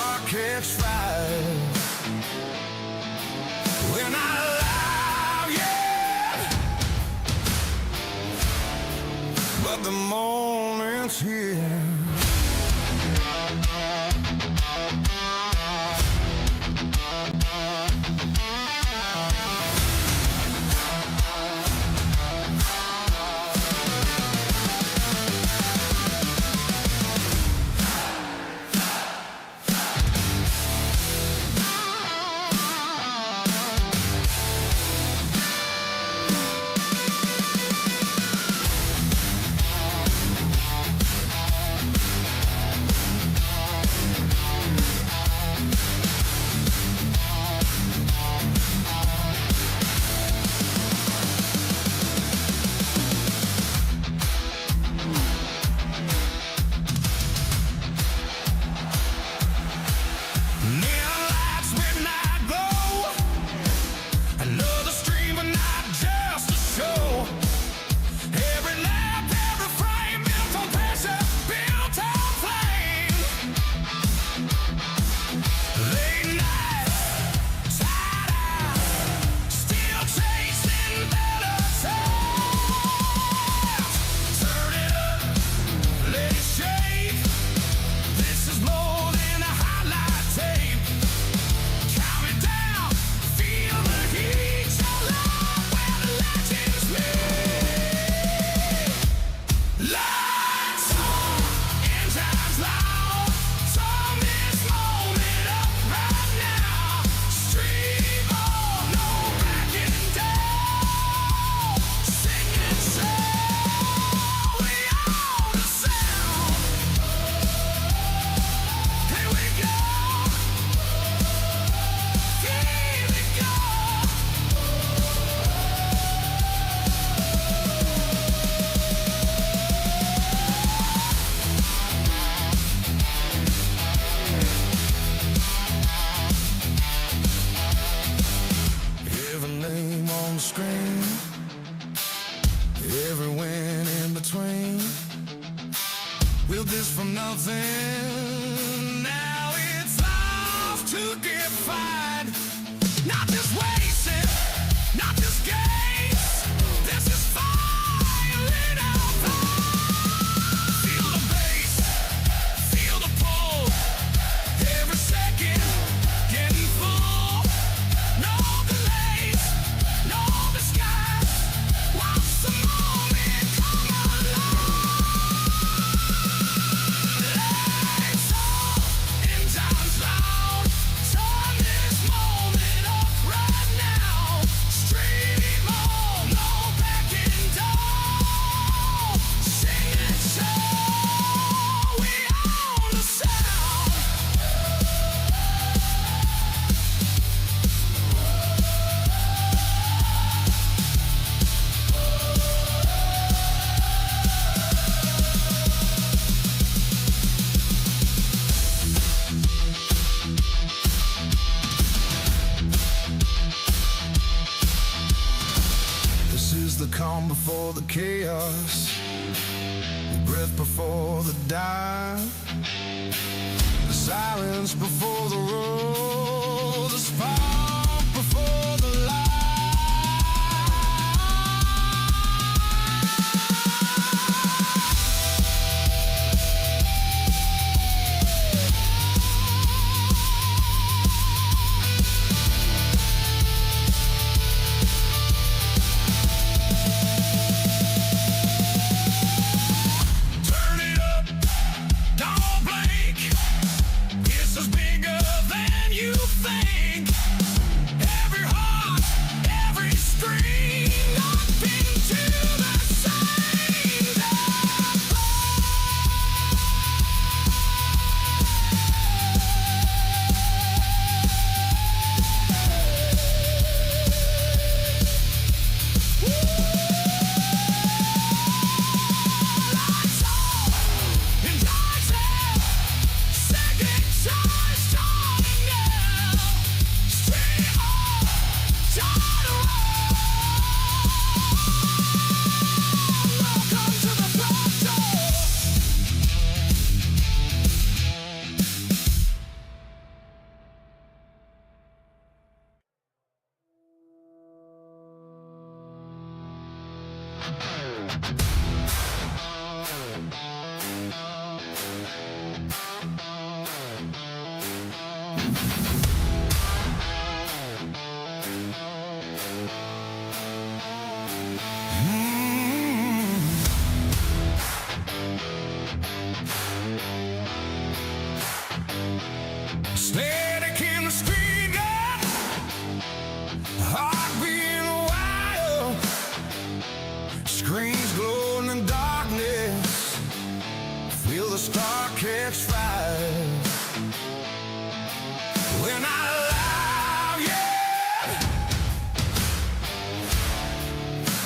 spark catch fire. We're not alive yet, but the moment's here. Screen, every win in between. Built this from nothing, now it's off to get fine. Not just wasted, not just games, this is firing our fire. Feel the bass, feel the pull, every second getting full. No delays, no disguise, watch the moment come alive. Lights on, end time's loud, turn this moment up right now. Stream on, no backing down. Signature, we own the sound. This is the calm before the chaos, the breath before the dive, the silence before the roar, the spark before the light. Turn it up, don't blink. It's as big Static in the street, God. Heart being wild. Screens glow in the darkness. Feel the star catch fire. We're not alive yet,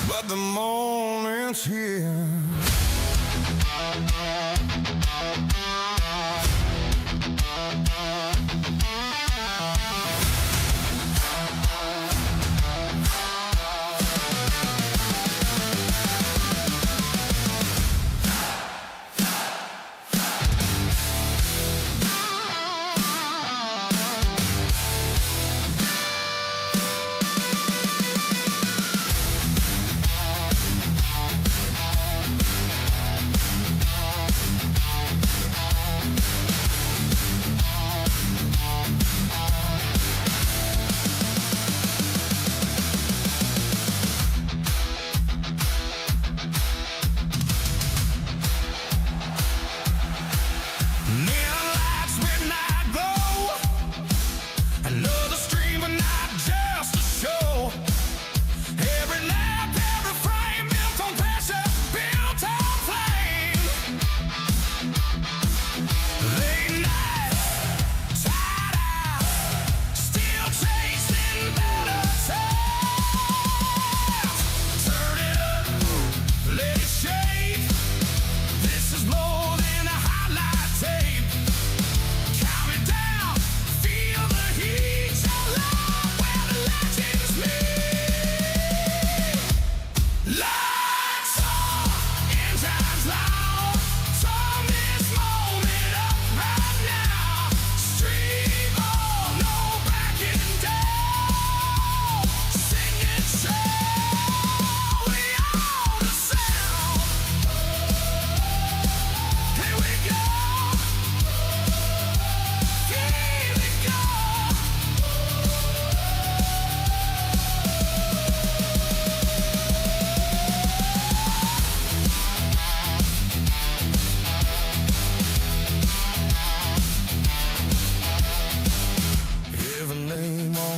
but the moment's here.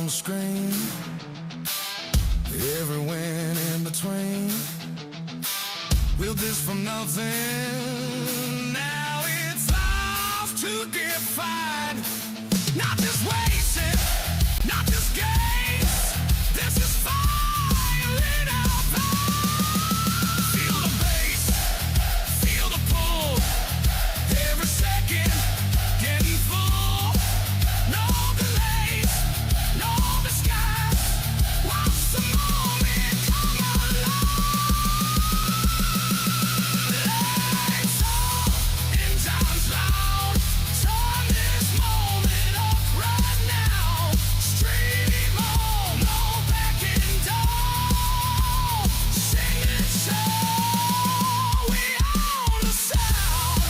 Screen, every win in between. Built this from nothing, now it's ours to define. Not just wasted, not just games. This is fire in our veins. Feel the bass, feel the pull. Every second getting full. No delays, no disguise. Watch the moment come alive. Lights on, engines loud. Turn this moment up right now. Stream on, no backing down. Signature, we own the sound.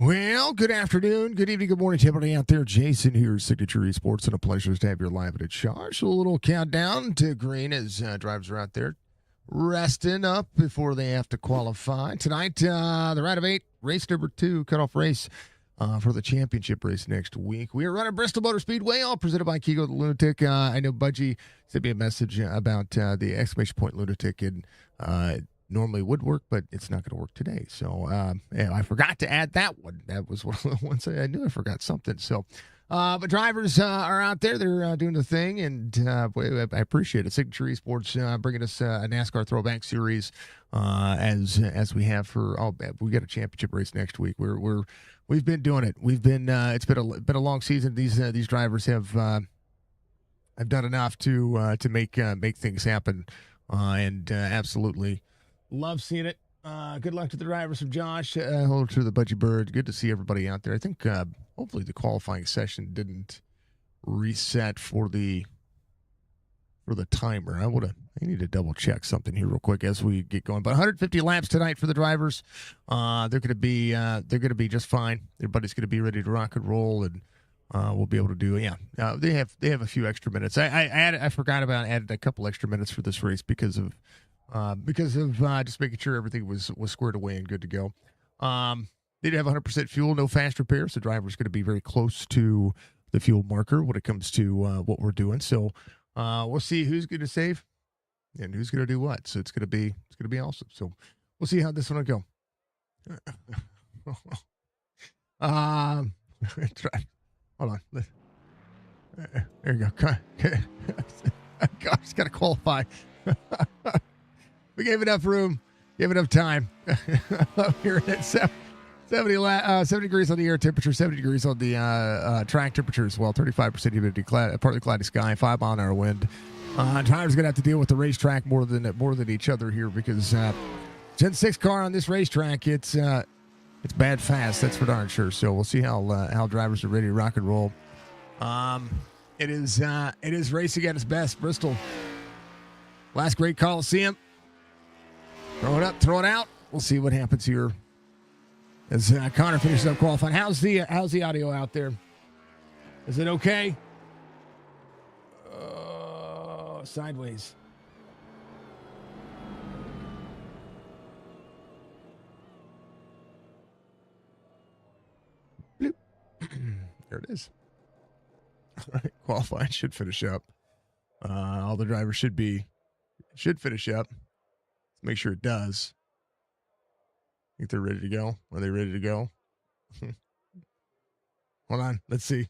Well, good afternoon, good evening, good morning to everybody out there. Jason here, Signature Esports, and a pleasure to have your live at charge. A little countdown to green as drivers are out there resting up before they have to qualify. Tonight, the round of 8, race number 2, cutoff race for the championship race next week. We are running Bristol Motor Speedway, all presented by Keago the Lunatic. I know Budgie sent me a message about the exclamation point Lunatic, and normally would work, but it's not going to work today. So I forgot to add that one. That was one of the ones I knew I forgot something. So But drivers are out there. They're doing the thing, and boy, I appreciate it. Signature Esports bringing us a NASCAR Throwback Series as we have for. Oh, we got a championship race next week. We've been doing it. We've been it's been a long season. These drivers have done enough to make things happen, and absolutely love seeing it. Good luck to the drivers from Josh. Hello to the Budgie Bird. Good to see everybody out there. I think hopefully the qualifying session didn't reset for the timer. I need to double check something here real quick as we get going. But 150 laps tonight for the drivers. They're gonna be just fine. Everybody's gonna be ready to rock and roll, and we'll be able to do. Yeah, they have a few extra minutes. I forgot about added a couple extra minutes for this race because of just making sure everything was squared away and good to go. They did have 100% fuel, no fast repairs. The driver's going to be very close to the fuel marker when it comes to what we're doing. So we'll see who's going to save and who's going to do what. So it's going to be awesome. So we'll see how this one will go. Hold on. There you go. Gosh, got to qualify. We gave enough room, gave enough time. Here at 70 degrees on the air temperature, 70 degrees on the track temperature as well, 35% humidity, partly cloudy sky, 5-mile-an-hour wind. Drivers going to have to deal with the racetrack more than each other here because Gen 6 car on this racetrack, it's bad fast, that's for darn sure. So we'll see how drivers are ready to rock and roll. It is racing at its best. Bristol, last great Coliseum. Throw it up, throw it out. We'll see what happens here as Connor finishes up qualifying. How's the audio out there? Is it okay? Sideways. Bloop. There it is. All right, qualifying should finish up. All the drivers should finish up. Make sure it does. Think they're ready to go? Are they ready to go? Hold on. Let's see.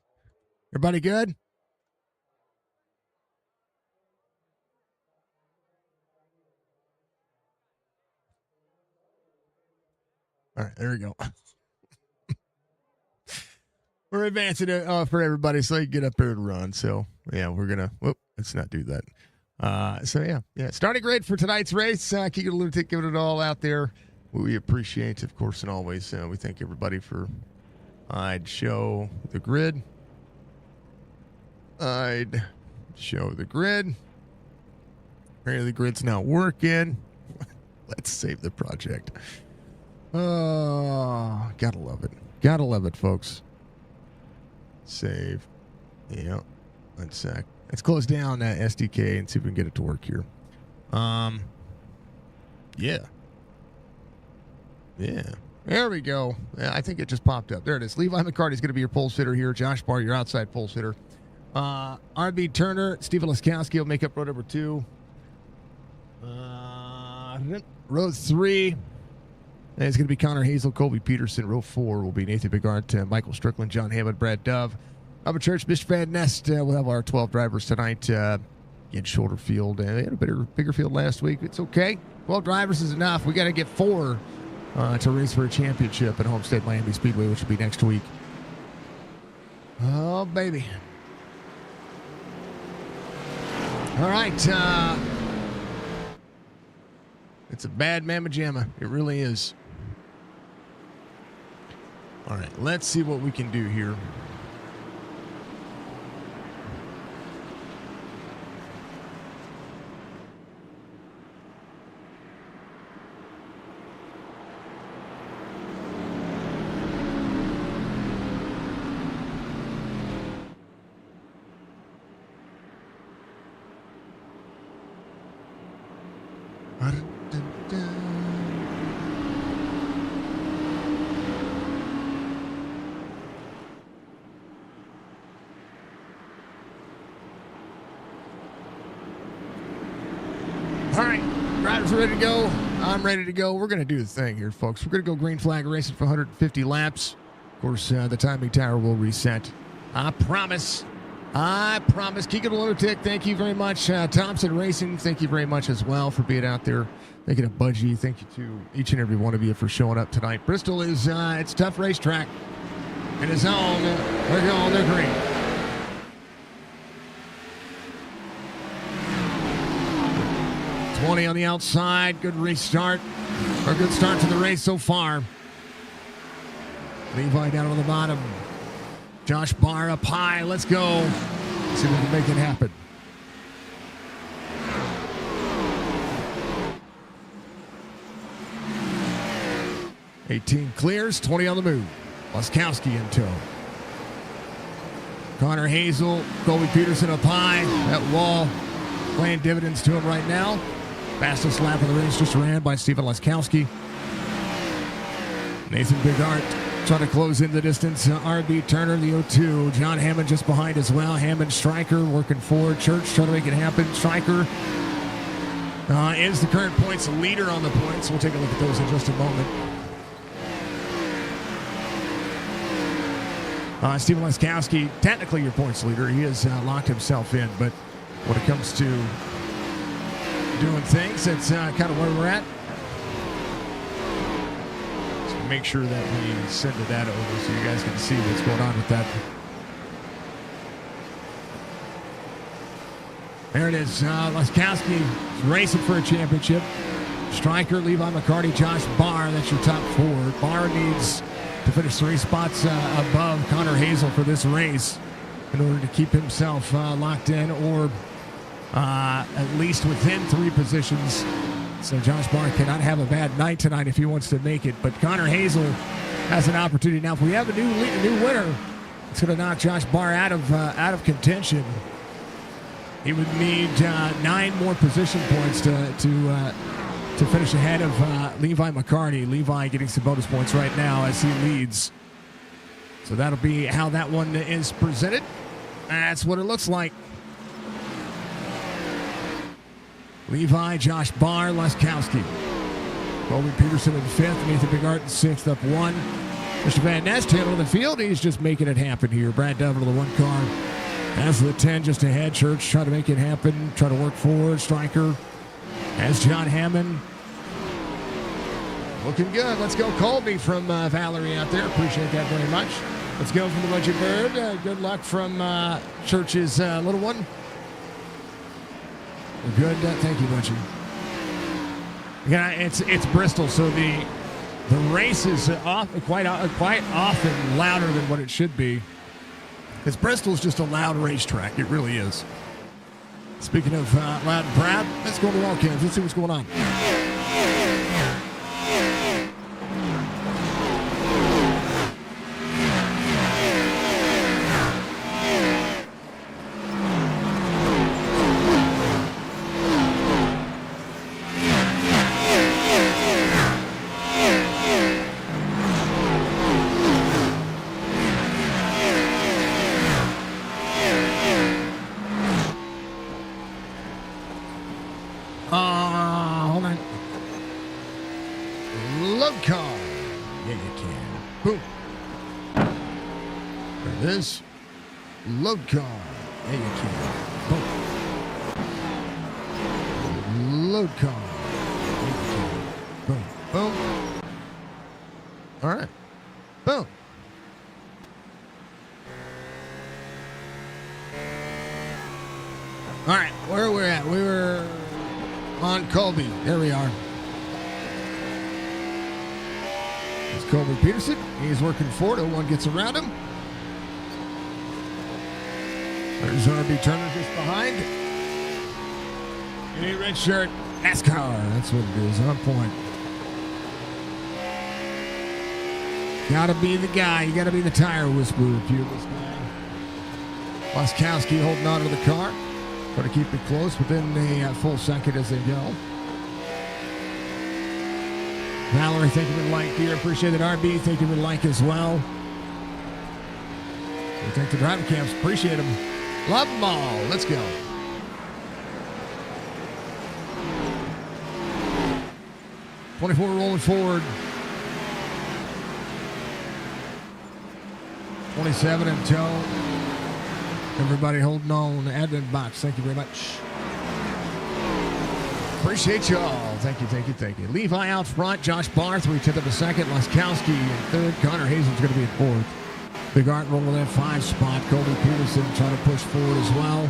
Everybody good? All right, there we go. We're advancing it for everybody so they can get up there and run. So, yeah, we're going to, let's not do that. Starting grid for tonight's race. Keago Lunatic giving it all out there. We appreciate, of course, and always, we thank everybody for I'd show the grid. Apparently the grid's not working. Let's save the project. Oh, gotta love it. Gotta love it, folks. Save. Yeah. Let's close down SDK and see if we can get it to work here. Yeah. There we go. Yeah, I think it just popped up. There it is. Levi McCarty's going to be your pole sitter here. Josh Barr, your outside pole sitter. RB Turner, Steven Laskowski will make up row number 2. Row 3. And it's going to be Connor Hazel, Colby Peterson. Row 4 will be Nathan Bigart, Michael Strickland, John Hammond, Brad Dove. Albert Church, Mr. Van Nest. We'll have our 12 drivers tonight in shorter field. They had a bigger field last week. It's okay. 12 drivers is enough. We got to get 4 to race for a championship at Homestead Miami Speedway, which will be next week. Oh, baby. All right. It's a bad mamma jamma. It really is. All right. Let's see what we can do here. All right, drivers are ready to go. I'm ready to go. We're going to do the thing here, folks. We're going to go green flag racing for 150 laps. Of course, the timing tower will reset I promise. Keago Lunatic, thank you very much. Thompson Racing, thank you very much as well for being out there. Thank you to Budgie. Thank you to each and every one of you for showing up tonight. Bristol is it's a tough racetrack. In his own, we're going to green. On the outside. Good restart. Or good start to the race so far. Levi down on the bottom. Josh Barr up high. Let's go. See if we can make it happen. $18 clears, 20 on the move. Laskowski in tow. Connor Hazel, Colby Peterson up high. That wall playing dividends to him right now. Fastest lap of the race just ran by Stephen Laskowski. Nathan Bigart trying to close in the distance. RB Turner, the 0-2. John Hammond just behind as well. Hammond, Stryker working forward. Church trying to make it happen. Stryker is the current points leader on the points. We'll take a look at those in just a moment. Stephen Laskowski, technically your points leader. He has locked himself in, but when it comes to doing things, that's kind of where we're at. So make sure that we send that over so you guys can see what's going on with that. There it is. Laskowski is racing for a championship. Stryker, Levi McCarty, Josh Barr. That's your top four. Barr needs to finish 3 spots above Connor Hazel for this race in order to keep himself locked in or at least within 3 positions. So Josh Barr cannot have a bad night tonight if he wants to make it. But Connor Hazel has an opportunity. Now, if we have a new winner, it's going to knock Josh Barr out of contention. He would need 9 more position points to finish ahead of Levi McCarty. Levi getting some bonus points right now as he leads. So that'll be how that one is presented. That's what it looks like. Levi, Josh Barr, Laskowski. Colby Peterson in 5th, Nathan Bigart in 6th, up 1. Mr. Van Nest handling the field. He's just making it happen here. Brad Devil, the 1 car. As the 10 just ahead. Church trying to make it happen. Try to work forward. Stryker. As John Hammond. Looking good. Let's go Colby from Valerie out there. Appreciate that very much. Let's go from the Budget Bird. Good luck from Church's little one. Good. Thank you, Budgie. Yeah, it's Bristol, so the race is quite often louder than what it should be. Because Bristol's just a loud racetrack. It really is. Speaking of loud and proud, let's go to Wildcats. Let's see what's going on. Hold on. Load car. Yeah, you can. Boom. There it is. Load car. Yeah, you can. Boom. Load car. Yeah, you can. Boom. Boom. All right. Boom. All right, where are we at? We were on Colby. There we are. It's Colby Peterson. He's working forward. 01 gets around him. There's RB Turner just behind. In a red shirt. NASCAR. That's what it is. On point. Gotta be the guy. You gotta be the tire whisperer if you're this guy. Laskowski holding on to the car. Try to keep it close within a full second as they go. Valerie, thank you for the like here. Appreciate it. RB, thank you for the like as well. We thank the driver camps. Appreciate them. Love them all. Let's go. '24 rolling forward. 27 in tow. Everybody holding on the admin box. Thank you very much. Appreciate you all. Thank you, thank you, thank you. Levi out front. Josh Barth, 3/10 of a second. Laskowski in third. Connor Hazen's going to be in fourth. Big Art rolling that 5 spot. Colby Peterson trying to push forward as well.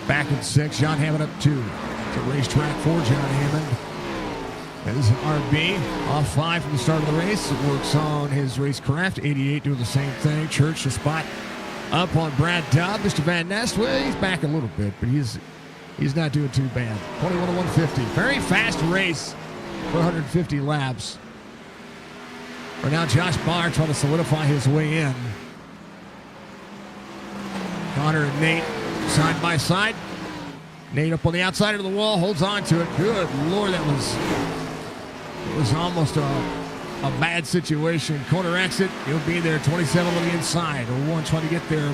Back at 6. John Hammond up 2. It's a racetrack for John Hammond. That is an RB. Off 5 from the start of the race. It works on his racecraft. 88 doing the same thing. Church the spot up on Brad Dubb. Mr. Van Nest, well, he's back a little bit, but he's not doing too bad. 21 to 150. Very fast race for 150 laps. Right now, Josh Barr trying to solidify his way in. Connor and Nate side by side. Nate up on the outside of the wall, holds on to it. Good Lord, it was almost a bad situation. Corner exit, he'll be there. 27 on the inside. 01 trying to get there.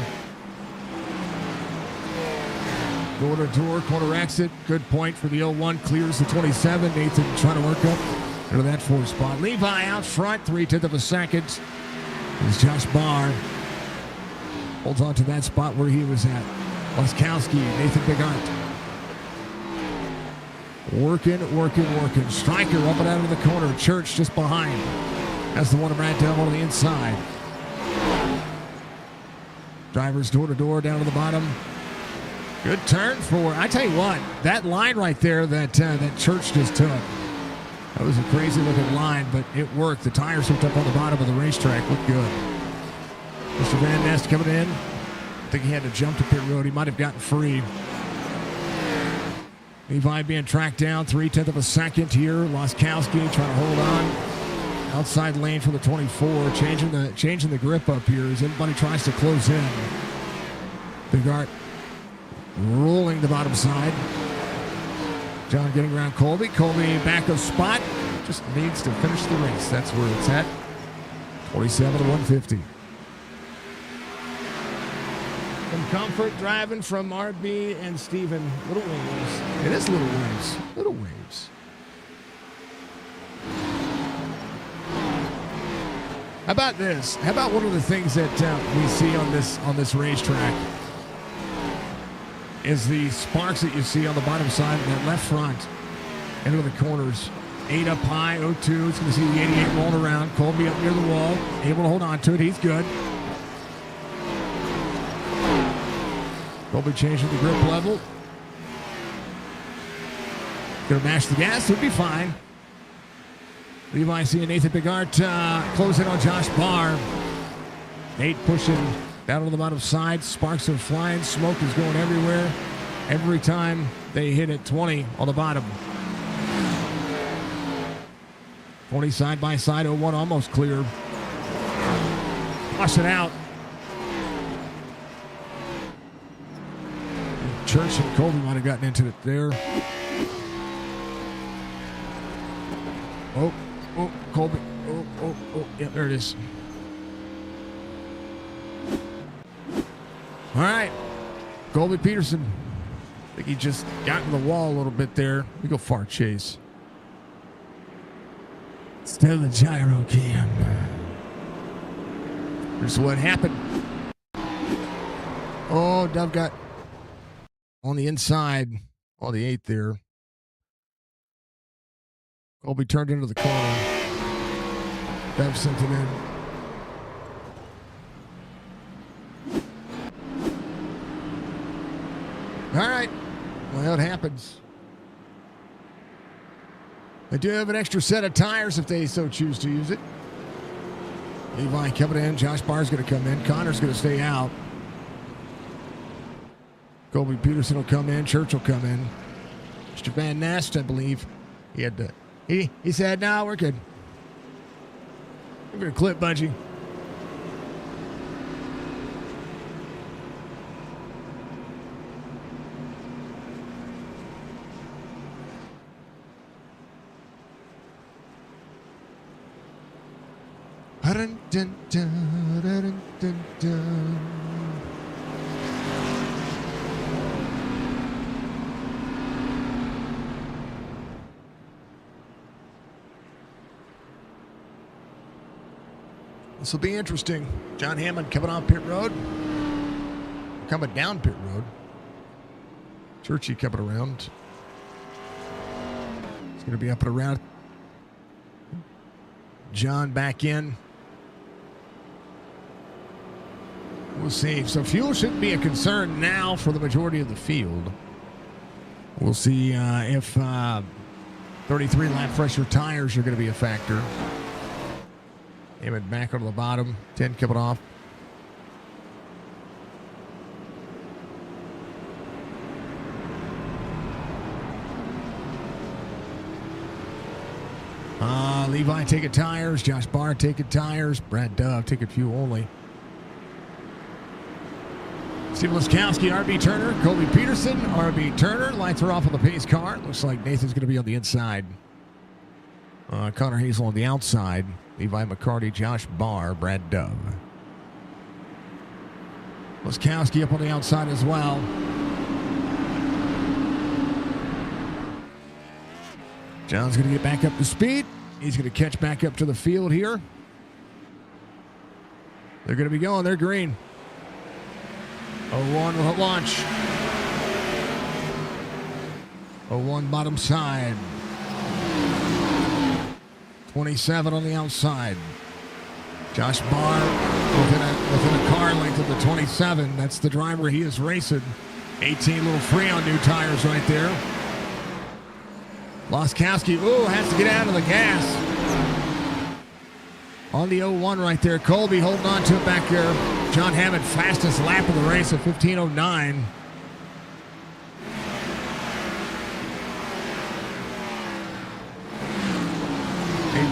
Door to door, corner exit. Good point for the 01. Clears the 27. Nathan trying to work up into that 4 spot. Levi out front, 3/10 of a second. It's Josh Barr. Holds on to that spot where he was at. Laskowski, Nathan Bigart. Working. Striker up and out of the corner. Church just behind. That's the one of Brad Dubb on the inside. Drivers door to door, down to the bottom. Good turn for, I tell you what, that line right there that Church just took. That was a crazy looking line, but it worked. The tires hooked up on the bottom of the racetrack. Looked good. Mr. Van Nest coming in. I think he had to jump to pit road. He might have gotten free. Levi being tracked down, 3/10 of a second here. Laskowski trying to hold on. Outside lane for the 24. Changing the grip up here as everybody tries to close in. Bigart rolling the bottom side. John getting around Colby. Colby back a spot. Just needs to finish the race. That's where it's at. 27 to 150. Some comfort driving from RB and Steven. Little waves. It is little waves. Little waves. How about this? How about one of the things that we see on this racetrack is the sparks that you see on the bottom side of that left front into the corners. 8 up high, 02. It's going to see the 88 rolling around. Colby up near the wall, able to hold on to it. He's good. Colby changing the grip level. Going to mash the gas. He'll be fine. Levi seeing Nathan Bigart close in on Josh Barr. Nate pushing down on the bottom side. Sparks are flying. Smoke is going everywhere. Every time they hit it, 20 on the bottom. 20 side by side. 01 almost clear. Flush it out. Church and Colby might have gotten into it there. Oh, Colby. Oh. Yeah, there it is. All right. Colby Peterson. I think he just got in the wall a little bit there. We go far chase. Still the gyro cam. Here's what happened. Oh, Dove got on the inside on the 8 there. Colby turned into the corner. Dove sent it in. All right. Well, it happens. They do have an extra set of tires if they so choose to use it. Levi coming in. Josh Barr's going to come in. Connor's going to stay out. Colby Peterson will come in. Church will come in. Mr. Van Nest, I believe, he had to. He said, "No, we're good. We're going to clip Budgie." Dun, dun, dun, dun, dun, dun. This will be interesting. John Hammond coming off pit road. coming down pit road. Churchy coming around. It's going to be up and around. John back in. We'll see. So fuel shouldn't be a concern now for the majority of the field. We'll see if 33 lap fresher tires are going to be a factor. Aiming back on the bottom. 10 coming off. Levi taking tires. Josh Barr taking tires. Brad Dove taking fuel only. Steve Laskowski, RB Turner, Colby Peterson, RB Turner. Lights are off on the pace car. Looks like Nathan's going to be on the inside. Connor Hazel on the outside. Levi McCarty, Josh Barr, Brad Dove. Laskowski up on the outside as well. John's going to get back up to speed. He's going to catch back up to the field here. They're going to be going. They're green. 01 will launch. 01 bottom side. 27 on the outside. Josh Barr within a car length of the 27. That's the driver he is racing. 18 little free on new tires right there. Laskowski, has to get out of the gas. On the 01 right there. Colby holding on to it back there. John Hammond, fastest lap of the race at 15:09.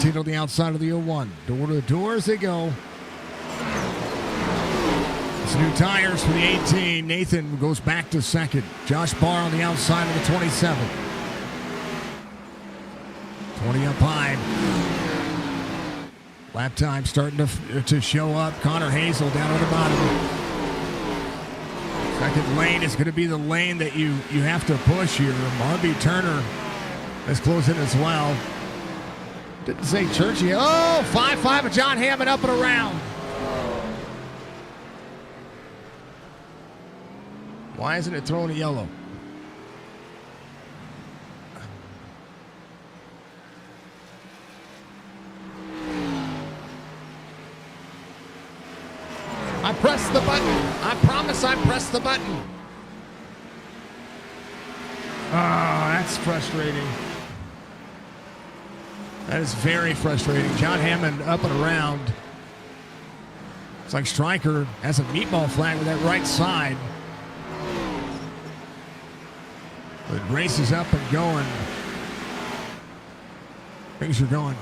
On the outside of the 01. Door to door as they go. It's new tires for the 18. Nathan goes back to second. Josh Barr on the outside of the 27. 20 up high. Lap time starting to show up. Connor Hazel down at the bottom. Second lane is going to be the lane that you have to push here. RB Turner is closing as well. Didn't say Churchy. 5-5 of John Hammond up and around. Why isn't it throwing a yellow? I pressed the button. I promise I pressed the button. That's frustrating. That is very frustrating. John Hammond up and around. It's like Stryker has a meatball flag with that right side. The race is up and going. Things are going.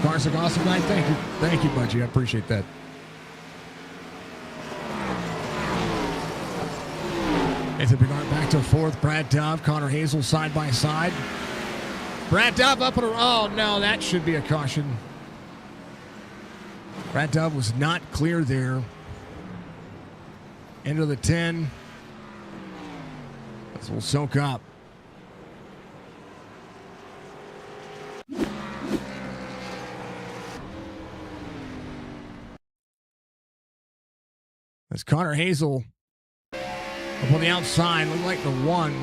Cars are awesome night. Thank you. Thank you, Budgie. I appreciate that. Nathan Bernard back to fourth. Brad Dove, Connor Hazel side by side. Brad Dove up and around. Oh, no, that should be a caution. Brad Dove was not clear there. Into the 10. This will soak up. As Connor Hazel up on the outside, looked like the 1.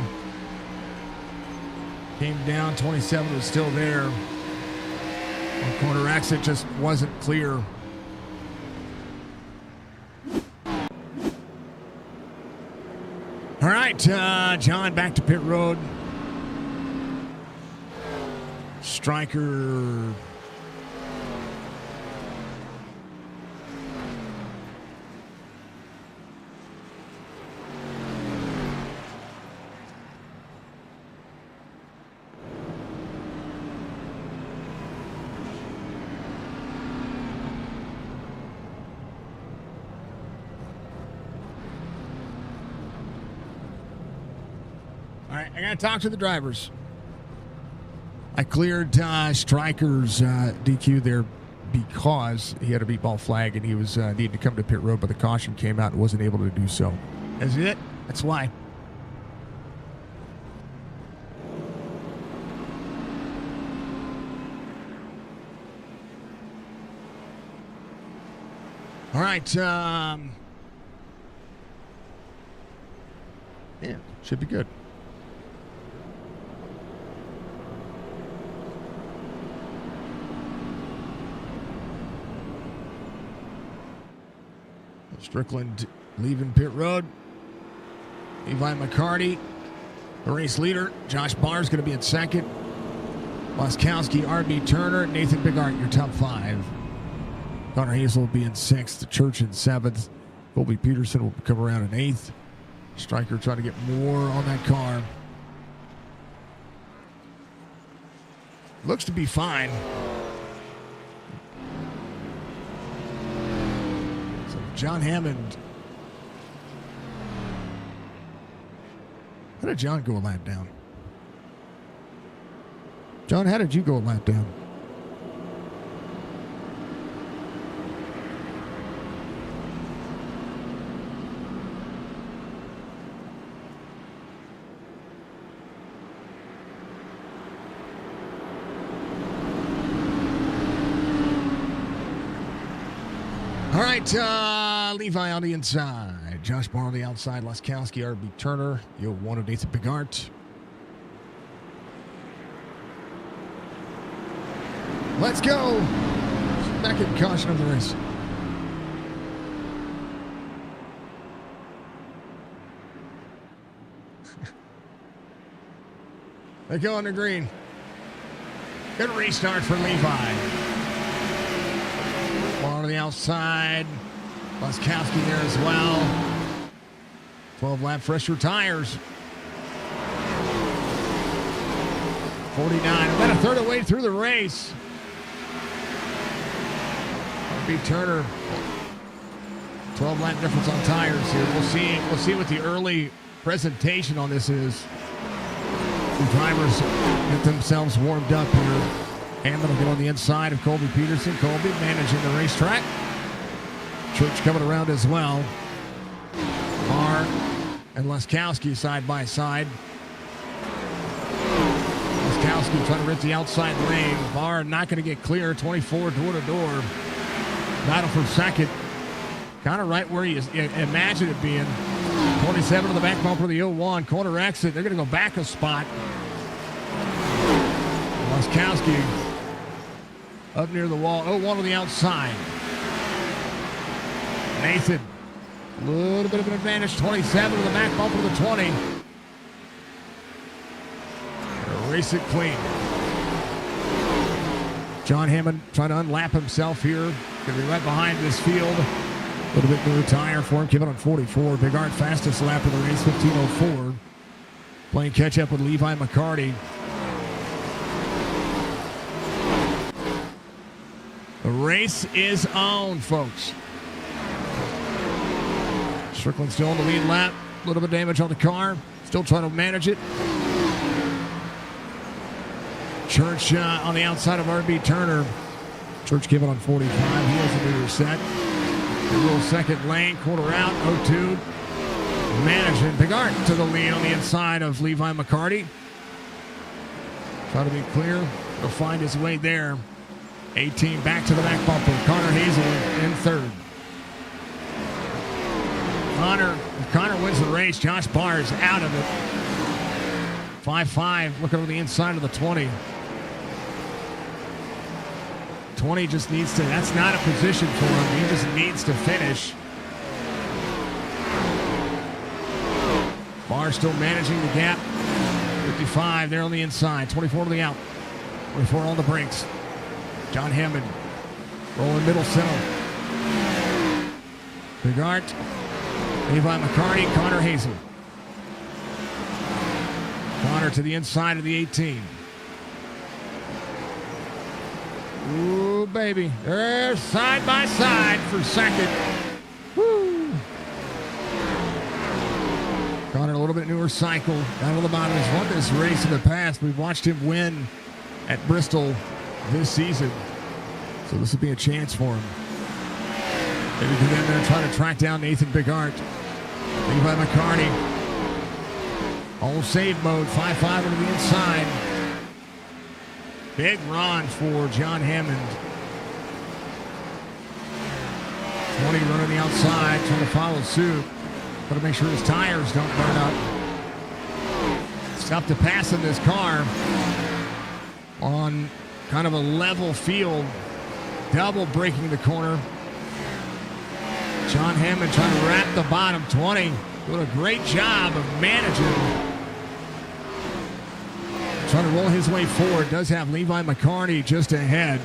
Came down, 27 was still there. On corner exit just wasn't clear. All right, John back to pit road. Stryker. I got to talk to the drivers. I cleared Stryker's DQ there because he had a beat ball flag and he was needing to come to pit road, but the caution came out and wasn't able to do so. That's it. That's why. All right. Should be good. Strickland leaving pit road. Levi McCarty, the race leader. Josh Barr's going to be in second. Laskowski, RB Turner, Nathan Bigart, your top five. Connor Hazel will be in sixth. Church in seventh. Colby Peterson will come around in eighth. Stryker trying to get more on that car. Looks to be fine. So John Hammond. How did John go a lap down? John, how did you go a lap down? All right, Levi on the inside. Josh Barr on the outside. Laskowski, RB Turner. You'll want to Nathan Bigart. Let's go. Second caution of the race. They go on the green. Good restart for Levi. Ball to the outside. Laskowski there as well. 12-lap fresher tires. 49. About a third of the way through the race. RB Turner. 12-lap difference on tires here. We'll see what the early presentation on this is. The drivers get themselves warmed up here. Hammond will get on the inside of Colby Peterson. Colby managing the racetrack. Church coming around as well. Barr and Laskowski side by side. Laskowski trying to rip the outside lane. Barr not going to get clear. 24 door to door. Battle for second. Kind of right where you imagine it being. 27 to the back bumper of the 01. Corner exit. They're going to go back a spot. Laskowski up near the wall. 01 on the outside. Nathan. A little bit of an advantage. 27 to the back bumper of the 20. Race it clean. John Hammond trying to unlap himself here. Going to be right behind this field. A little bit newer tire for him. Coming on 44. Bigart fastest lap of the race, 15:04. Playing catch up with Levi McCarty. The race is on, folks. Strickland still on the lead lap. A little bit of damage on the car. Still trying to manage it. Church on the outside of RB Turner. Church giving on 45. He has a newer set. A little second lane, quarter out, 02. Managing Bigart to the lead on the inside of Levi McCarty. Try to be clear. He'll find his way there. 18 back to the back bumper. Connor Hazel in third. Connor wins the race. Josh Barr is out of it. 5-5. Looking over the inside of the 20. 20 just needs to, that's not a position for him. He just needs to finish. Barr still managing the gap. 55 there on the inside. 24 to the out. 24 on the brakes. John Hammond rolling middle center. Bigart, Levi McCarty, Connor Hazel. Connor to the inside of the 18. Ooh, baby. They're side by side for second. Woo. Connor, a little bit newer cycle. Down to the bottom. He's won this race in the past. We've watched him win at Bristol this season. So this would be a chance for him. Maybe get in there and try to track down Nathan Bigart. Levi McCarty. All save mode. 5-5 into the inside. Big run for John Hammond. 20 running the outside, trying to follow suit. Got to make sure his tires don't burn up. tough to pass in this car on kind of a level field. Double breaking the corner. John Hammond trying to wrap the bottom 20. Doing a great job of managing. Trying to roll his way forward. Does have Levi McCarty just ahead.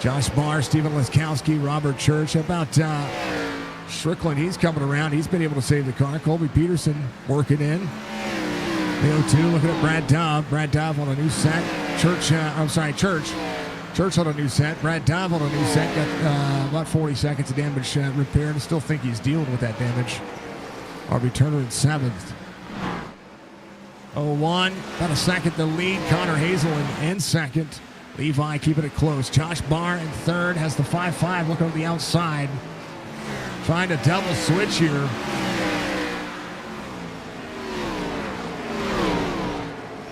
Josh Barr, Stephen Laskowski, Robert Church. How about Strickland? He's coming around. He's been able to save the car. Colby Peterson working in. The 02 looking at Brad Dove. Brad Dove on a new set. Church. Church on a new set. Brad Dove on a new set. Got about 40 seconds of damage repaired. I still think he's dealing with that damage. RB Turner in 7th. 01, about a second the lead. Connor Hazel in second. Levi keeping it close. Josh Barr in third. Has the 5-5 looking on the outside. Trying to double switch here.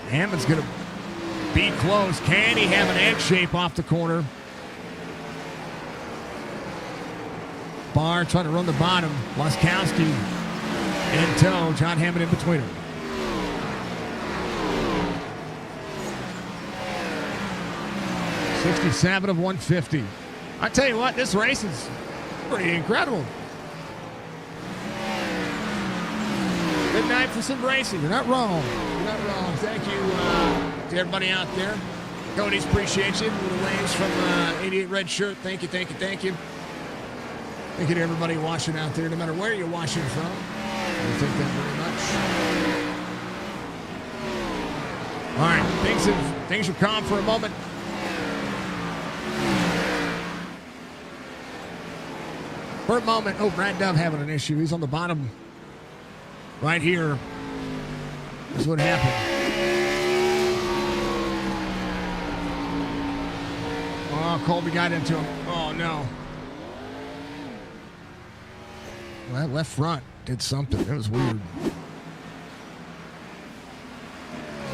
Hammond's going to be close. Can he have an egg shape off the corner? Barr trying to run the bottom. Laskowski in tow. John Hammond in between them. '67 of 150. I tell you what, this race is pretty incredible. Good night for some racing. You're not wrong. You're not wrong. Thank you to everybody out there. Cody's appreciate you. Little Lanes from 88 Red Shirt. Thank you, thank you, thank you. Thank you to everybody watching out there, no matter where you're watching from. I thank them very much. All right, things have calmed for a moment. For a moment, Brad Dove having an issue. He's on the bottom right here. This is what happened. Oh, Colby got into him. Oh, no. Well, that left front did something. It was weird.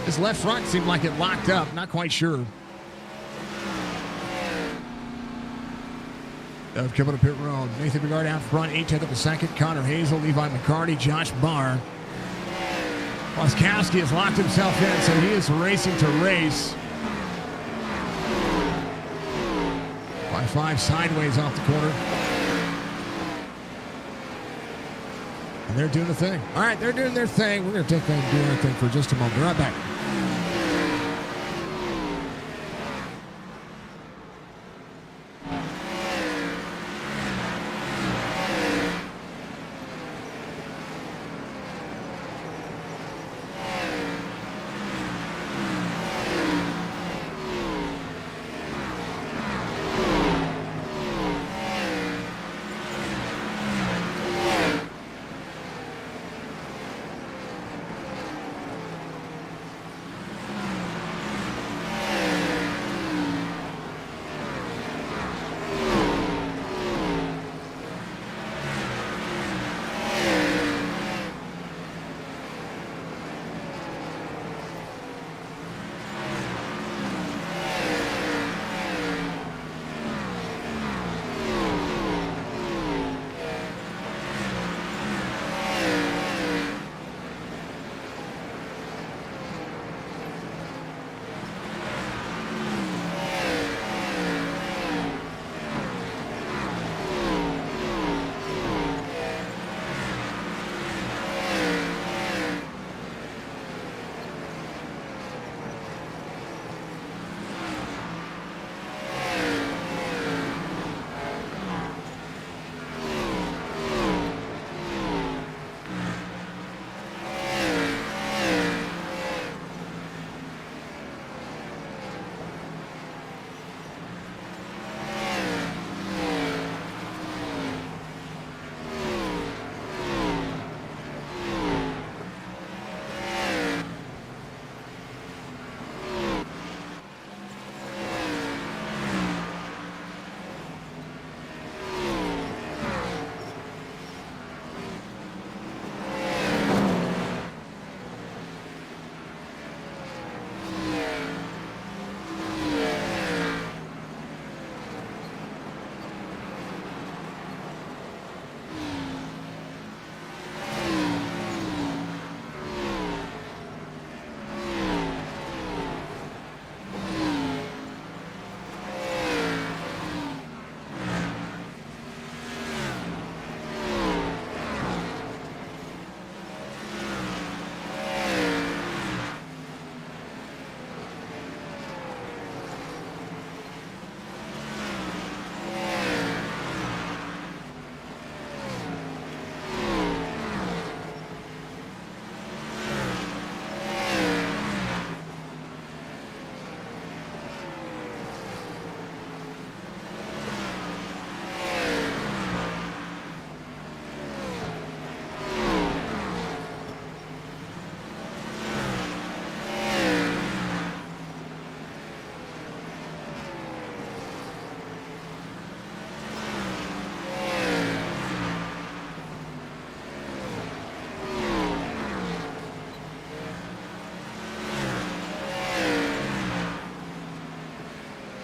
His left front seemed like it locked up. Not quite sure. Coming up pit road. Nathan Bigard out front, 18th of a second. Connor Hazel, Levi McCarty, Josh Barr. Laskowski has locked himself in, so he is racing to race. 5-5 sideways off the corner. And they're doing the thing. All right, they're doing their thing. We're going to take them and do our thing for just a moment. Be right back.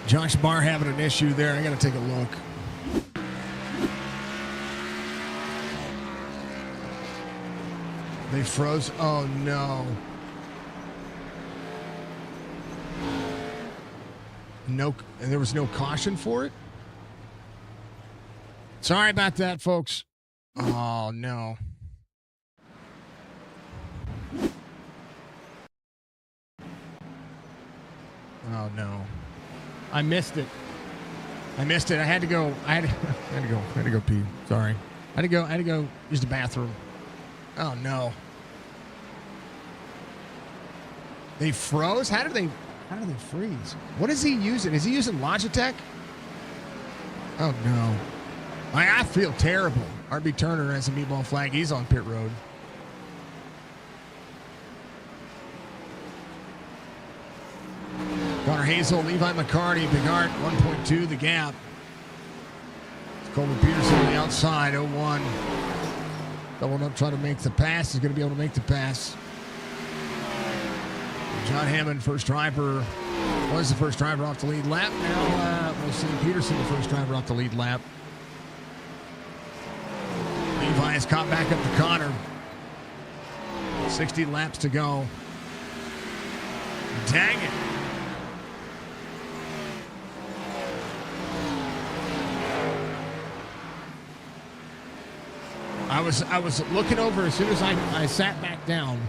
Josh Barr having an issue there. I got to take a look. They froze. Oh, no. No, and there was no caution for it? Sorry about that, folks. Oh, no. Oh, no. I missed it. I had to go. I had to go pee. Sorry. I had to go use the bathroom. Oh, no. They froze? How did they freeze? What is he using? Is he using Logitech? Oh, no. I feel terrible. RB Turner has a meatball flag. He's on pit road. Connor Hazel, Levi McCarty, Bigart, 1.2, the gap. Coleman Peterson on the outside, 0-1. Doubling up, trying to make the pass. He's going to be able to make the pass. John Hammond, first driver, was the first driver off the lead lap. Now we'll see Peterson, the first driver off the lead lap. Levi has caught back up to Connor. 60 laps to go. Dang it. I was looking over as soon as I sat back down.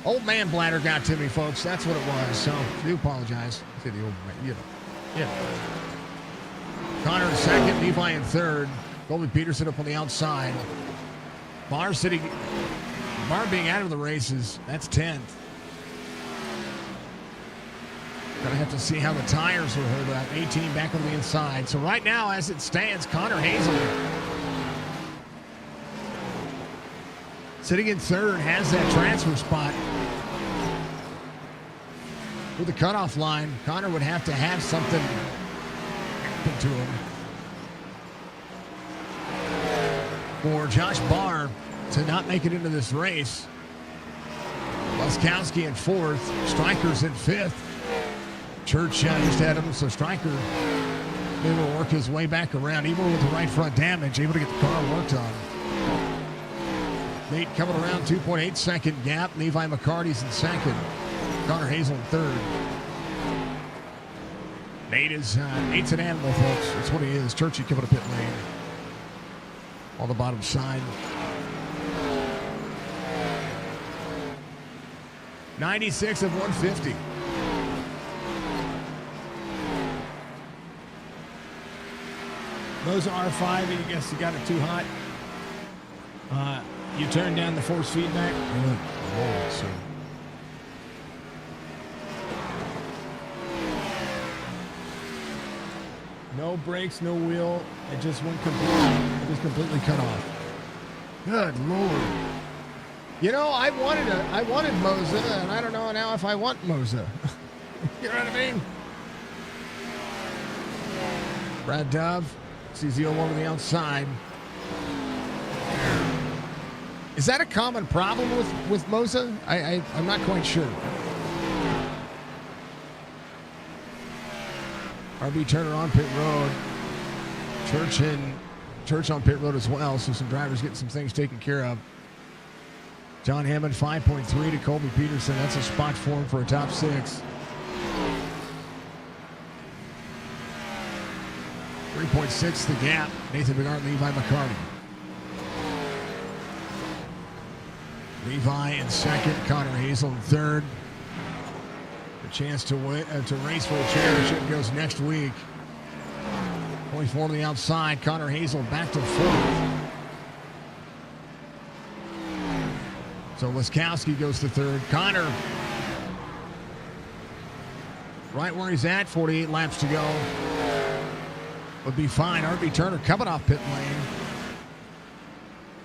Old man bladder got to me, folks. That's what it was. So I do apologize. I say the old man, yeah. Connor in second, Levi in third. Colby Peterson up on the outside. Barr being out of the races. That's 10th. Gonna have to see how the tires will hold up. 18 back on the inside. So right now, as it stands, Connor Hazel sitting in third, has that transfer spot. With the cutoff line, Connor would have to have something happen to him for Josh Barr to not make it into this race. Laskowski in fourth, Stryker's in fifth. Church just had him, so Stryker able to work his way back around, even with the right front damage, able to get the car worked on. Nate coming around, 2.8 second gap. Levi McCarty's in second. Connor Hazel in third. Nate is Nate's an animal, folks. That's what he is. Churchy coming to pit lane on the bottom side. 96 of 150. Those are R5, and you guess you got it too hot. You turn down the force feedback. Good Lord, sir. No brakes, no wheel. It just went completely cut off. Good Lord. You know, I wanted Moza, and I don't know now if I want Moza. You know what I mean? Brad Dove sees the 0-1 on the outside. Is that a common problem with Moza? I'm not quite sure. RB Turner on pit road. Church on pit road as well, so some drivers getting some things taken care of. John Hammond, 5.3 to Colby Peterson. That's a spot for him for a top 6. 3.6 the gap. Nathan Bigart, Levi McCarty. Levi in second, Connor Hazel in third. A chance to race for a championship goes next week. 24 on the outside, Connor Hazel back to fourth. So Laskowski goes to third. Connor right where he's at, 48 laps to go. Would be fine. RB Turner coming off pit lane.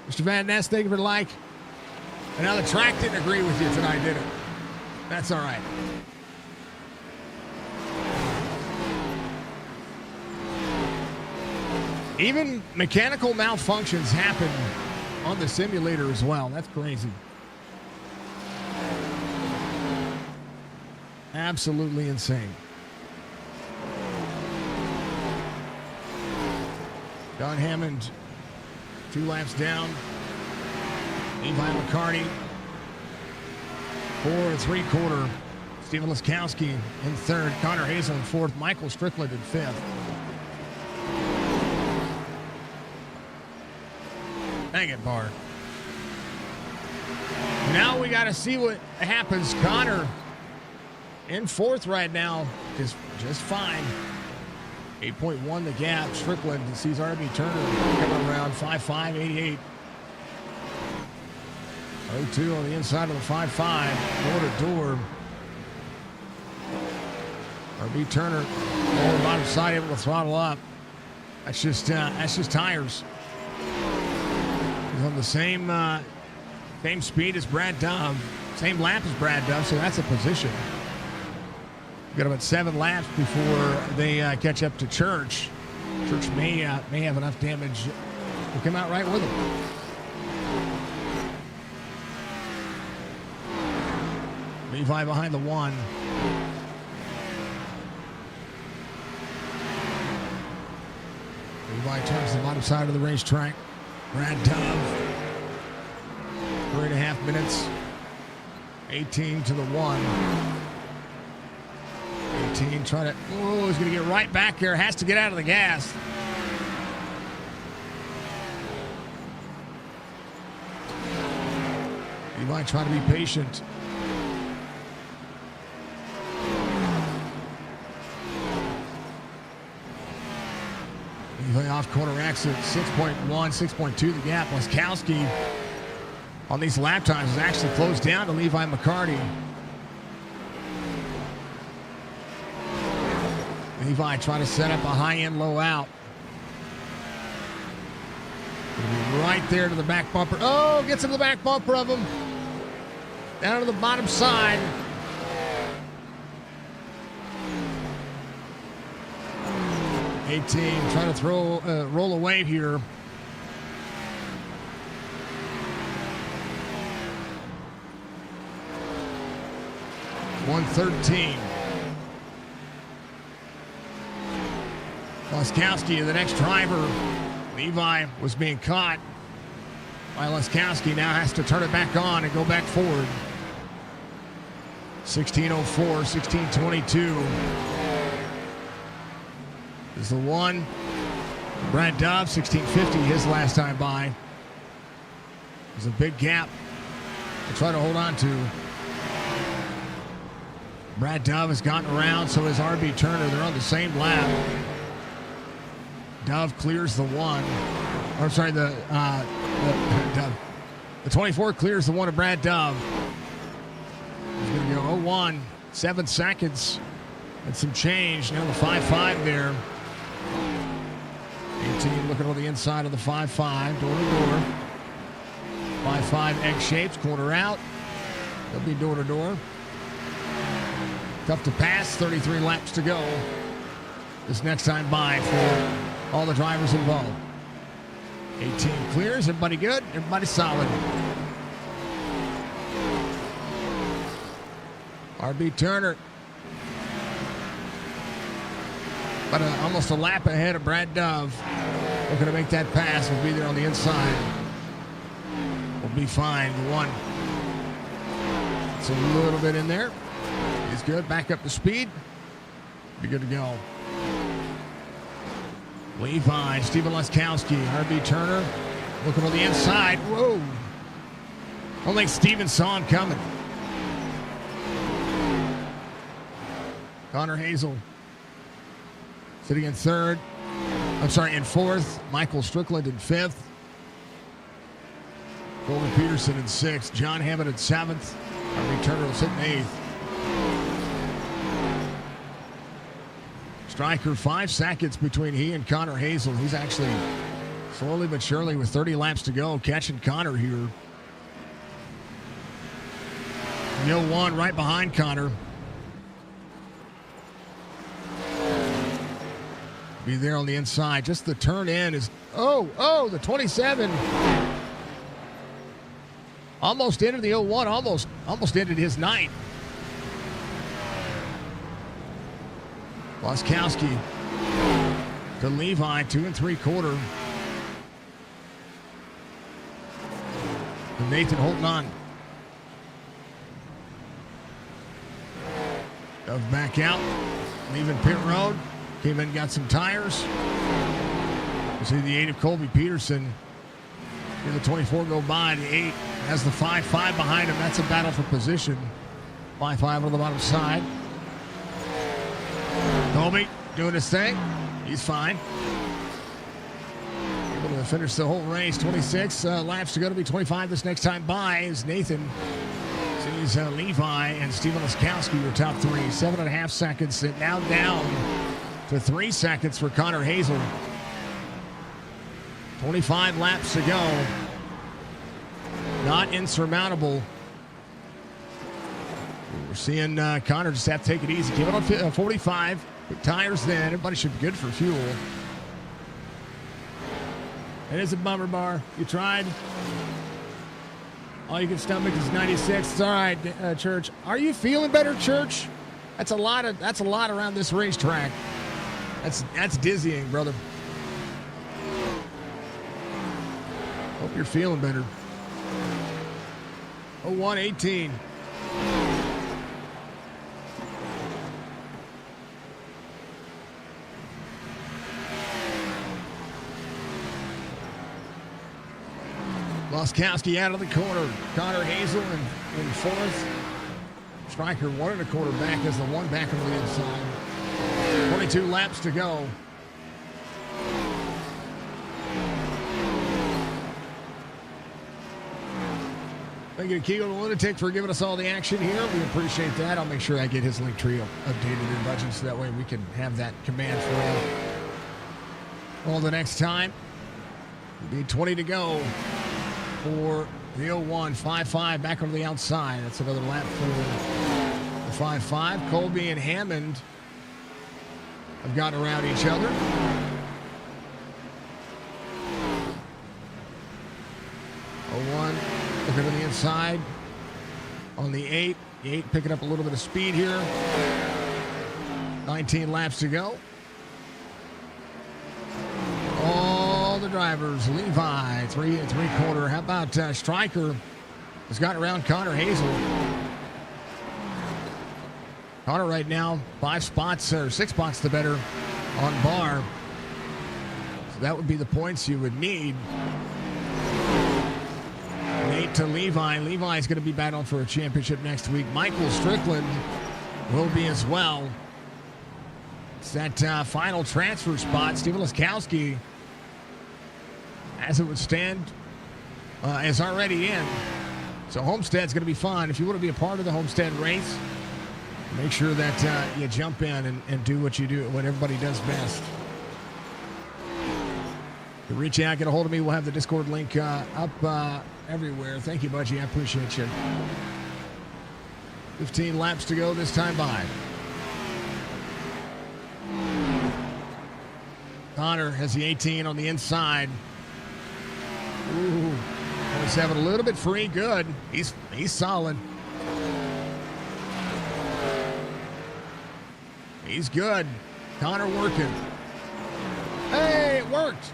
Mr. Van Ness, thank you for the like. And now the track didn't agree with you tonight, did it? That's all right. Even mechanical malfunctions happen on the simulator as well. That's crazy. Absolutely insane. Don Hammond, 2 laps down. Levi McCarty, 4 3/4. Steven Laskowski in 3rd. Connor Hazel in 4th. Michael Strickland in 5th. Dang it, Bart. Now we got to see what happens. Connor in 4th right now, just fine. 8.1 the gap. Strickland sees RB Turner coming around 5.5, 88. 0-2 on the inside of the 5.5, door to door. RB Turner on the bottom side, able to throttle up. That's just tires. He's on the same speed as Brad Dove, same lap as Brad Dove, so that's a position. Got about 7 laps before they catch up to Church. Church may have enough damage to come out right with him. Levi behind the 1. Levi turns to the bottom side of the racetrack. Brad Dove, 3.5 minutes. 18 to the 1. 18 trying to, he's going to get right back here. Has to get out of the gas. Levi trying to be patient. Levi off corner exit, 6.1, 6.2 the gap. Laskowski on these lap times is actually closed down to Levi McCarty. Levi trying to set up a high in, low out. Right there to the back bumper. Oh, gets him to the back bumper of him. Down to the bottom side. Trying to roll away here. $113. Laskowski, the next driver. Levi was being caught. While Laskowski now has to turn it back on and go back forward. 16:04, 16:22. Is the 1. Brad Dove, 16:50, his last time by. There's a big gap to try to hold on to. Brad Dove has gotten around, so has RB Turner. They're on the same lap. Dove clears the 1. I'm sorry, the 24 clears the 1 of Brad Dove. He's going to go 0-1, 7 seconds and some change. Now the 5.5 there. 18 looking on the inside of the 5.5, door to door. 5.5 egg shapes, corner out. They'll be door to door. Tough to pass, 33 laps to go. This next time by for all the drivers involved. 18 clears, everybody good, everybody solid. RB Turner. But almost a lap ahead of Brad Dove. Looking to make that pass. Will be there on the inside. Will be fine. The 1. It's a little bit in there. He's good. Back up to speed. Be good to go. Levi, Steven Laskowski, RB Turner. Looking on the inside. Whoa. I don't think Steven saw him coming. Connor Hazel. Sitting in 3rd. I'm sorry, in 4th. Michael Strickland in 5th. Golden Peterson in 6th. John Hammond in 7th. RB Turner will sit in 8th. Striker, 5 seconds between he and Connor Hazel. He's actually slowly but surely with 30 laps to go catching Connor here. Yo 1 right behind Connor. Be there on the inside. Just the turn in is, the 27. Almost ended the 01, almost ended his night. Laskowski to Levi, 2 3/4. And Nathan holding on. Dove back out, leaving pit road. Came in and got some tires. You see the 8 of Colby Peterson. Here the 24 go by. The 8 has the 5-5 behind him. That's a battle for position. 5-5 on the bottom side. Colby doing his thing. He's fine. Able to finish the whole race. 26 laps to go to be 25 this next time by as Nathan sees Levi and Steven Laskowski, your top 3. 7.5 seconds. Now down to 3 seconds for Connor Hazel. 25 laps to go. Not insurmountable. We're seeing Connor just have to take it easy. Give it on 45. Put tires then. Everybody should be good for fuel. It is a bummer bar. You tried. All you can stomach is 96. It's all right, Church. Are you feeling better, Church? That's a lot around this racetrack. That's dizzying, brother. Hope you're feeling better. 01:18. Laskowski out of the corner. Connor Hazel in fourth. Stryker 1.25 back as the one back on the inside. 22 laps to go. Thank you to Keago the Lunatic for giving us all the action here. We appreciate that. I'll make sure I get his link tree updated in budget so that way we can have that command for you. Well, the next time, it'll be 20 to go for the 01. 5-5 back on the outside. That's another lap for the 5-5. Colby and Hammond have gotten around each other. 01. Looking to the inside on the 8. The 8 picking up a little bit of speed here. 19 laps to go. All the drivers. Levi, 3 3/4. How about Stryker has gotten around Connor Hazel. Connor right now 5 spots or 6 spots the better on bar. So that would be the points you would need. 8 to Levi. Levi's going to be battling for a championship next week. Michael Strickland will be as well. It's that final transfer spot. Steven Laskowski, as it would stand, is already in. So Homestead's going to be fun. If you want to be a part of the Homestead race, make sure that you jump in and do what you do, what everybody does best. To reach out, get a hold of me. We'll have the Discord link up everywhere. Thank you, Budgie. I appreciate you. 15 laps to go this time by. Connor has the 18 on the inside. Ooh, he's having a little bit free. Good. He's solid. He's good. Connor working. Hey, it worked.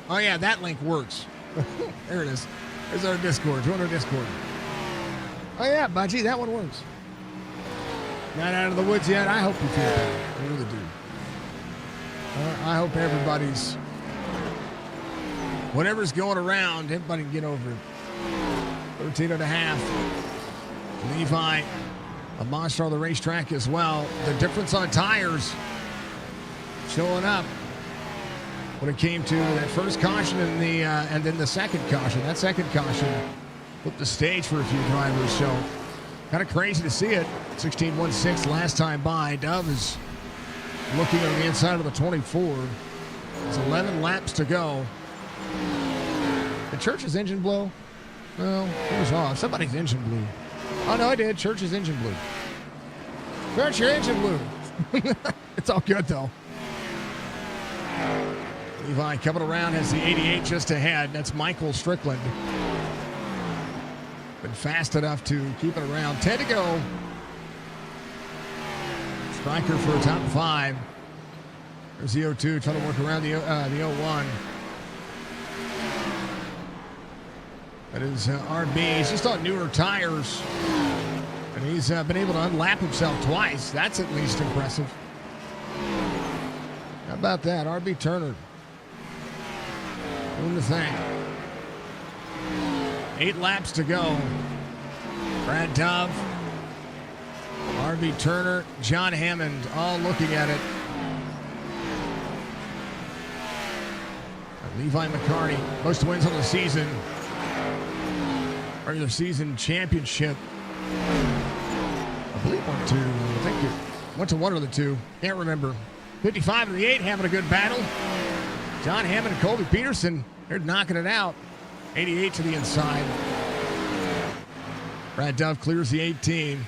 Oh, yeah, that link works. There it is. There's our Discord. Join our Discord. Oh, yeah, Budgie, that one works. Not out of the woods yet. I hope you feel better. I really do. I hope everybody's, whatever's going around, everybody can get over it. 13.5. Levi, a monster on the racetrack as well. The difference on tires showing up when it came to that first caution and then the second caution. That second caution put the stage for a few drivers. So kind of crazy to see it. 16.16 last time by. Dove is looking on the inside of the 24. It's 11 laps to go. Did Church's engine blow? Well, it was off. Somebody's engine blew. Oh, no, I did. Church's engine blew. Church, your engine blew. It's all good, though. Levi coming around, has the 88 just ahead. That's Michael Strickland. Been fast enough to keep it around. 10 to go. Stryker for a top 5. There's the 02 trying to work around the 01. That is RB. He's just on newer tires. And he's been able to unlap himself twice. That's at least impressive. How about that? RB Turner doing the thing. 8 laps to go. Brad Dove, RB Turner, John Hammond all looking at it. Levi McCarty, most wins on the season. Regular season championship. I believe went to, I think it went to one of the two. Can't remember. 55 of the 8 having a good battle. John Hammond and Colby Peterson, they're knocking it out. 88 to the inside. Brad Dove clears the 18.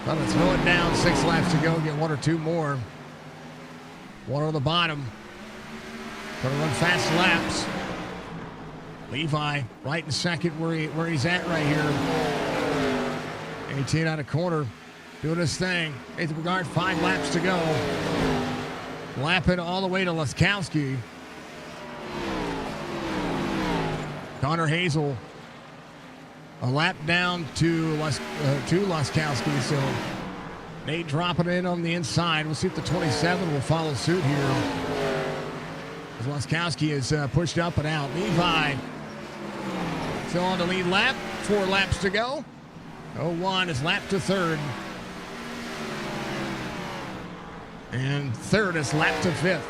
Well, let's throw it down. 6 laps to go. Get 1 or 2 more. 1 on the bottom. Gonna run fast laps. Levi right in second where he's at right here. 18 out of corner. Doing his thing. Nathan Bregard, 5 laps to go. Lapping all the way to Laskowski. Connor Hazel. A lap down to Laskowski. So Nate dropping in on the inside. We'll see if the 27 will follow suit here. As Laskowski is pushed up and out. Levi still on the lead lap. 4 laps to go. 01 is lap to third. And third is lap to fifth.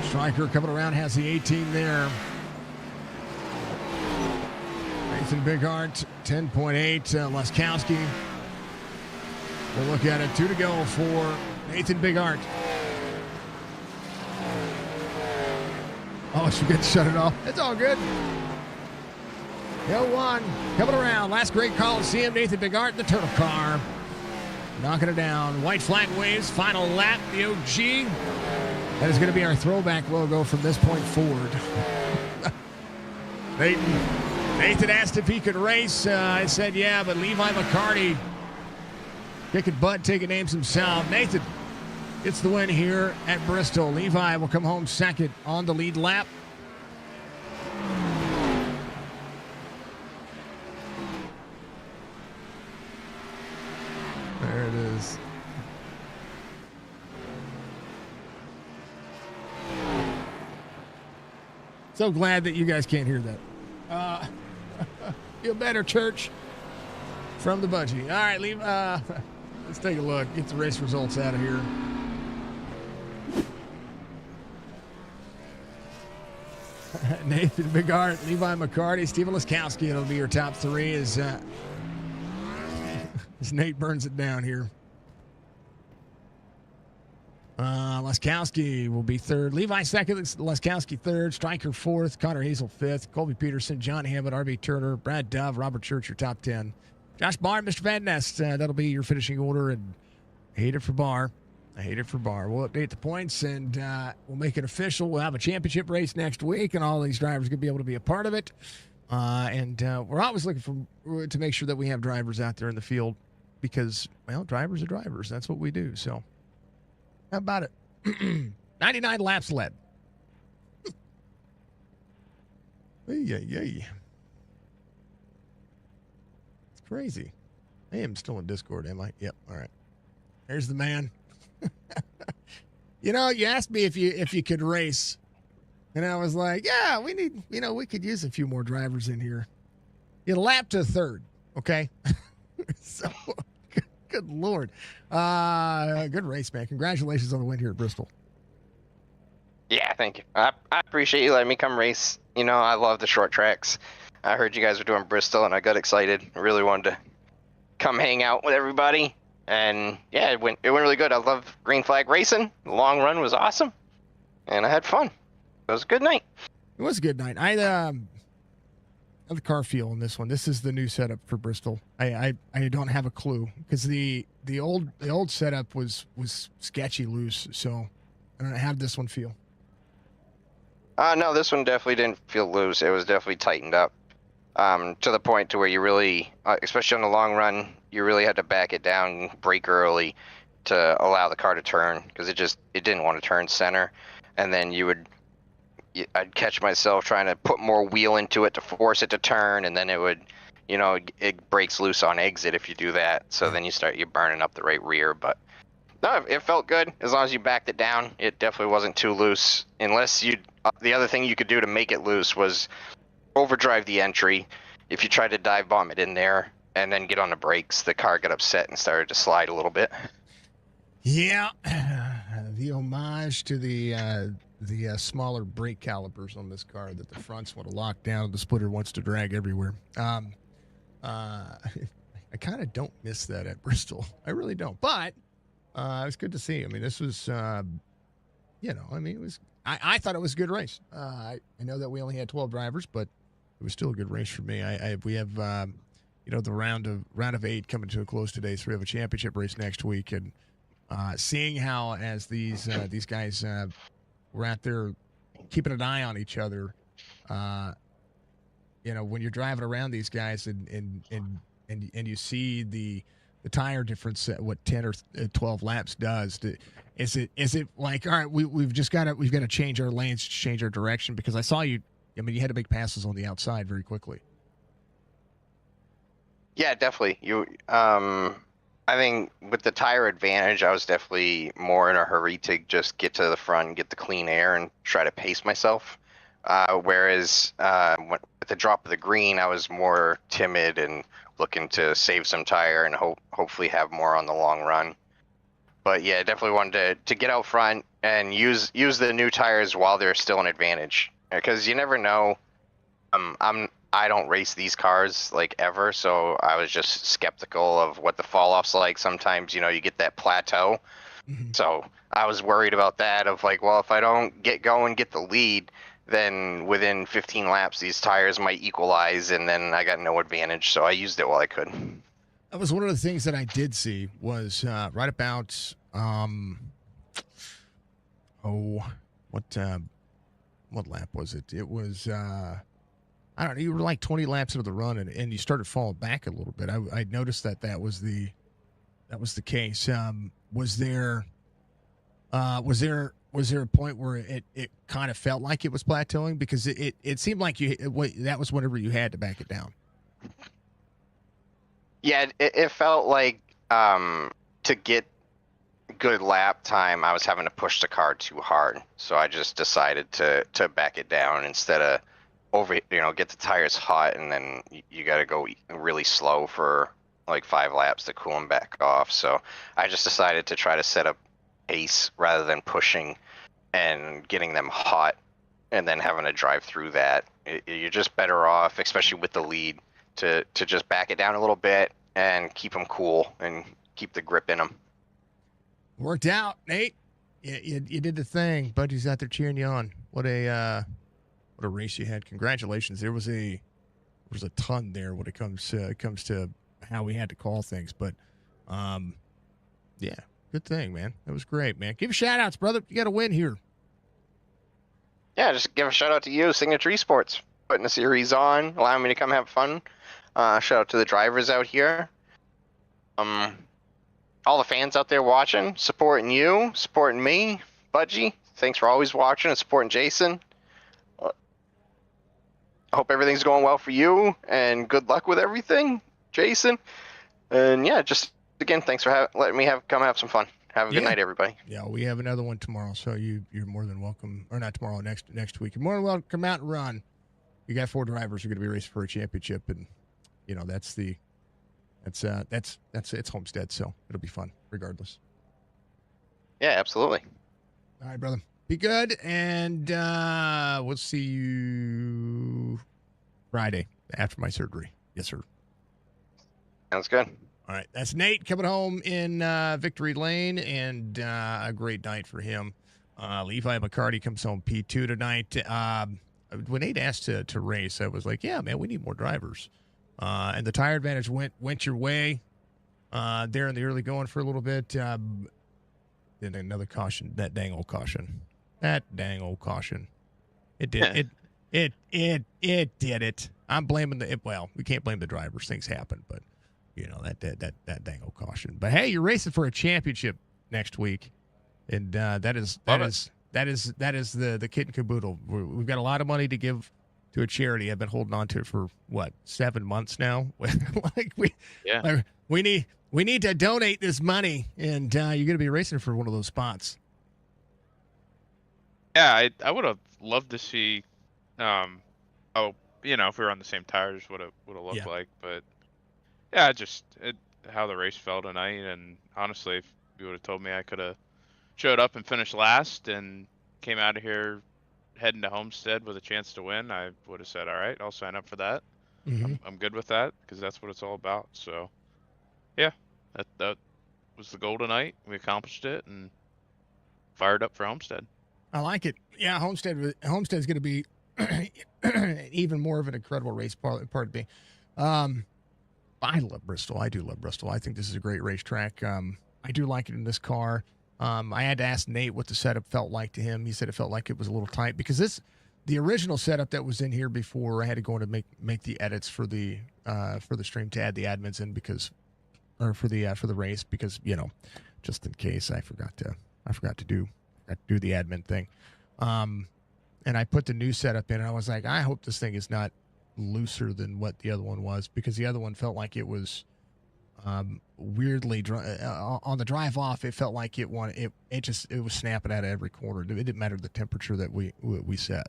Striker coming around has the 18 there. Nathan Bigart, 10.8. Laskowski. We'll look at it. 2 to go for Nathan Bigart. Oh, she forget to shut it off. It's all good. L1 coming around. Last great Coliseum. Nathan Bigart in the turtle car. Knocking it down. White flag waves. Final lap. The OG. That is going to be our throwback logo from this point forward. Nathan asked if he could race. I said, yeah, but Levi McCarty kicking butt, taking names himself. Nathan gets the win here at Bristol. Levi will come home second on the lead lap. There it is. So glad that you guys can't hear that. Feel better, church. From the budgie. All right, let's take a look. Get the race results out of here. Nathan Bigart, Levi McCarty, Stephen Laskowski. It'll be your top 3 as Nate burns it down here. Laskowski will be third. Levi second. Laskowski third. Striker fourth. Connor Hazel fifth. Colby Peterson, John Hammond, RB Turner, Brad Dove, Robert Church, your top 10. Josh Barr, Mr. Van Nest. That'll be your finishing order. And I hate it for Barr. We'll update the points and we'll make it official. We'll have a championship race next week, and all these drivers going to be able to be a part of it. And we're always looking to make sure that we have drivers out there in the field because, well, drivers are drivers. That's what we do. So how about it? 99 laps led. It's crazy. I am still in Discord, am I? Yep. All right. There's the man. You know, you asked me if you could race, and I was like, yeah, we need, we could use a few more drivers in here. You lap to third, okay? So, good Lord. Good race, man. Congratulations on the win here at Bristol. Yeah, thank you. I appreciate you letting me come race. I love the short tracks. I heard you guys were doing Bristol, and I got excited. I really wanted to come hang out with everybody. And yeah, it went really good. I love green flag racing. The long run was awesome, and I had fun. It was a good night. It was a good night. I have the car feel in this one. This is the new setup for Bristol. I don't have a clue because the old setup was sketchy loose. So I don't know how did this one feel. No, this one definitely didn't feel loose. It was definitely tightened up to the point to where you really, especially on the long run, you really had to back it down, brake early to allow the car to turn because it didn't want to turn center. And then you I'd catch myself trying to put more wheel into it to force it to turn, and then it would, it breaks loose on exit if you do that. So then you're burning up the right rear. But no, it felt good as long as you backed it down. It definitely wasn't too loose. Unless the other thing you could do to make it loose was overdrive the entry. If you tried to dive bomb it in there and then get on the brakes, the car got upset and started to slide a little bit. Yeah, the homage to the smaller brake calipers on this car that the fronts want to lock down and the splitter wants to drag everywhere. I kind of don't miss that at Bristol. I really don't. But it was good to see. I mean, this was, it was. I thought it was a good race. I know that we only had 12 drivers, but it was still a good race for me. We have, the round of 8 coming to a close today, so we have a championship race next week, and seeing how as these guys were out there keeping an eye on each other, when you're driving around these guys and you see the tire difference at what 10 or 12 laps does. Is it like, all right, we've got to change our lanes, change our direction? Because I saw you. I mean, you had to make passes on the outside very quickly. Yeah, definitely. I think with the tire advantage, I was definitely more in a hurry to just get to the front and get the clean air and try to pace myself. Whereas with the drop of the green, I was more timid and looking to save some tire and hopefully have more on the long run. But yeah, definitely wanted to get out front and use the new tires while they're still an advantage, because you never know. I don't race these cars like ever, so I was just skeptical of what the fall off's like. Sometimes, you get that plateau. Mm-hmm. So I was worried about that of like, well, if I don't get the lead, then within 15 laps, these tires might equalize, and then I got no advantage. So I used it while I could. That was one of the things that I did see was right about, what lap was it? It was, I don't know, you were like 20 laps into the run and you started falling back a little bit. I noticed that was the case. Was there a point where it kind of felt like it was plateauing? Because it seemed like that was whenever you had to back it down. Yeah, it felt like to get good lap time, I was having to push the car too hard. So I just decided to back it down instead of get the tires hot, and then you got to go really slow for like 5 laps to cool them back off. So I just decided to try to set up pace rather than pushing and getting them hot and then having to drive through that. You're just better off, especially with the lead, to just back it down a little bit and keep them cool and keep the grip in them. Worked out, Nate. You did the thing. Buddy's out there cheering you on. What a race you had. Congratulations. There was a ton there when it comes to how we had to call things, but yeah, good thing, man. That was great, man. Give shout outs, brother. You got a win here. Yeah, just give a shout out to you, Signature Esports, putting the series on, allowing me to come have fun. Shout out to the drivers out here. All the fans out there watching, supporting you, supporting me, Budgie. Thanks for always watching and supporting Jason. I hope everything's going well for you, and good luck with everything, Jason. And yeah, just again, thanks for letting me come have some fun. Have a good night, everybody. Yeah, we have another one tomorrow, so you're more than welcome, or not tomorrow, next week. You're more than welcome to come out and run. You got 4 drivers who are going to be racing for a championship, and that's it's Homestead, so it'll be fun regardless. Yeah, absolutely. All right, brother. Be good, and we'll see you Friday after my surgery. Yes, sir. Sounds good. All right, that's Nate coming home in Victory Lane, and a great night for him. Levi McCarty comes home P2 tonight. When Nate asked to race, I was like, yeah, man, we need more drivers. And the tire advantage went your way there in the early going for a little bit. Then another caution, that dang old caution. It did it did it. I'm blaming we can't blame the drivers. Things happen, but that dang old caution. But hey, you're racing for a championship next week, and that is that is the kit and caboodle. We've got a lot of money to give to a charity. I've been holding on to it for what 7 months now. Like we need to donate this money, and you're going to be racing for one of those spots. Yeah, I would have loved to see, oh, if we were on the same tires, what it would have looked Yeah. like. But yeah, how the race fell tonight, and honestly, if you would have told me I could have showed up and finished last and came out of here heading to Homestead with a chance to win, I would have said, all right, I'll sign up for that. Mm-hmm. I'm good with that because that's what it's all about. So yeah, that was the goal tonight. We accomplished it and fired up for Homestead. I like it. Yeah, Homestead's going to be even more of an incredible race. Pardon me. I love Bristol. I do love Bristol. I think this is a great racetrack. I do like it in this car. I had to ask Nate what the setup felt like to him. He said it felt like it was a little tight because the original setup that was in here before, I had to go in to make the edits for the stream to add the admins in for the race because just in case I forgot to do the admin thing. And I put the new setup in and I was like, I hope this thing is not looser than what the other one was because the other one felt like it was weirdly on the drive off. It felt like it was snapping out of every corner. It didn't matter the temperature that we set.